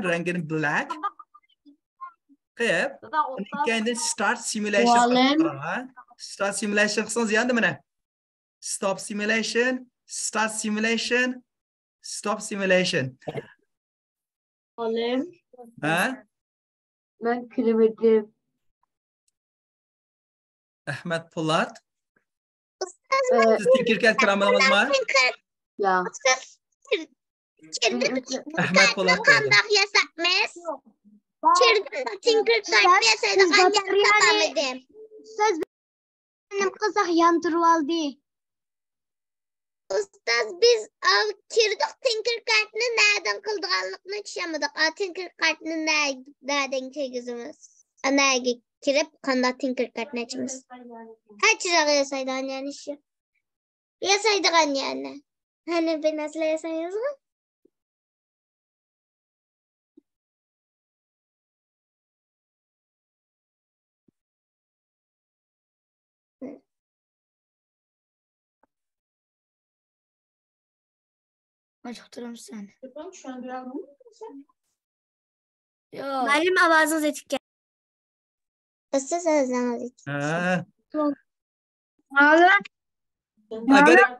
Rangini black. Qilib, uning keyindan start simulation. Start simulation qilsangiz endi mana. Stop simulation. Start simulation. Stop simulation. Olim. Ben kiremedim. Ahmet Polat. Siz Tinkercad kiramadınız mı? Ya. Ahmet Polat. Qandoq yasaqmiz? Tinkercad yasaydigan topamidim. Ustoz benim qiziq yontirib oldi. Ustoz biz kirdik Tinkercadni nereden qildiganligini tushunmadik. Tinkercadni nereden tegizimiz? Anaga kirib qanday Tinkercadni ochamiz? Qachroq yasaydigan yani shu. Yasaydigan yani. Hani bir nasıl yasaymiz mı? Acıktırım sen. Müəllim avazınız etik gəlir. Ustoz ağzınız etik. Agar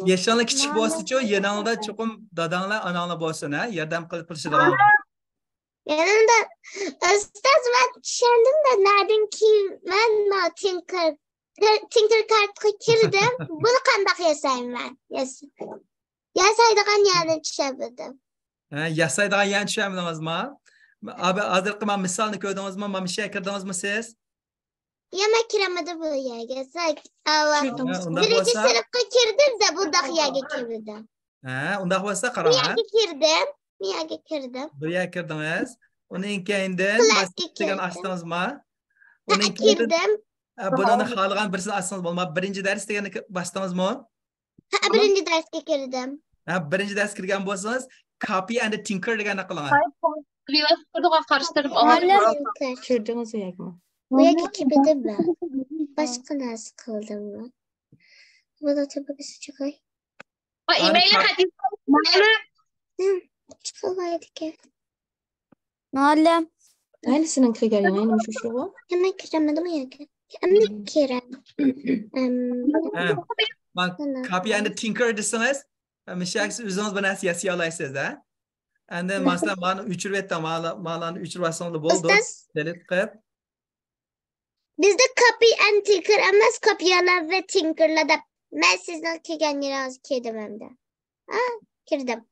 yaşanlı küçük bo'lsa-chu, yanında cho'qim dadanglar, ananglar bo'lsin, yordam qilib turishadigan. Yanımda ustoz ben tushundim da nereden ki ben Tinkercadga kirdim. Bunu qandoq yasayman ben? Yasaydigan yerni tushunmadim. Yasaydigan yerni tushunmadingizmi? Abi hozirgi men misolni ko'rdingizmi? Mana bu yerga kirdingizmi siz? Yemek kiremedi bu yerga. Birinci sınıfga kirdim de bundaq yerga kirdim. Undaq bo'lsa qarang. Bu yerga kirdim. Bu yerga kirdingiz. Uning keyindan degan açdingizmi? Uning kirdim. Bunani xohlagan birisini açsangiz bo'lmaydi. Birinchi dars deganni bosdingizmi? Birinci dersga kirdim. Birinchi dars kirgan bo'lsangiz, copy and tinker deganni qiling. Velosipedga qarashtirib Kirdingiz u yerga. Bu yerga kirdim ben. Başka narsa qildim ben. Buna tabii chiqay. Va email hadis. Chiqmaydi ki. Müəllim. Aynısının kirgan yani şu. Hemen kiremedim bu yerga. Hemen kirem. Copy and tinker desangiz, mishaksiz o'zingiz bir narsa yasay olasiz, Endi masalan mani o'chirib aytdim, ma'lani o'chirib olsangiz bo'ldi. Delete qilib. Bizde copy and tinker emas, kopyalar ve tinkerlar deb. Men sizdan kelgan yeringiz kirdim endi. Kirdim.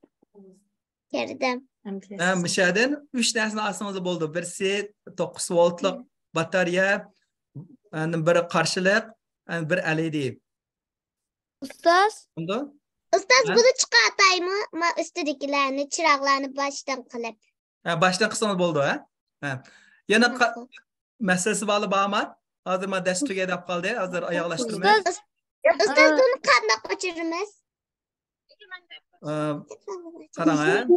Mishadan 3 narsani olsangiz bo'ldi. Birisi 9 voltlik batareya, biri qarshilik, bir LED. Ustoz. Ustoz bunu chiqartaymi? Men ustidagilarni, chiroqlarni boshdan qilib. Boshdan qilsangiz bo'ldi, Yana masalasi bormi? Hozir men dars tugay deb qoldi. Hozir oyoqlashtiramiz. Ustoz buni qanday o'chiramiz? Qarang,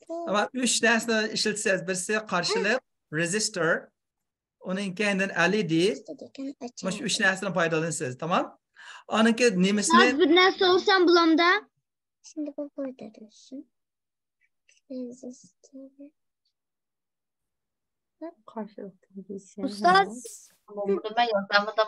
Ama 3 narsani ishlatsangiz, birisi qarshilik, resistor, uning keyindan LED. Mana shu 3 narsani foydalanasiz, tamam? Aniki nemisini Bir narsa olsam bulamda. Şimdi bu burada dursun. Karşılıklı. Ustoz. Ben yordamı da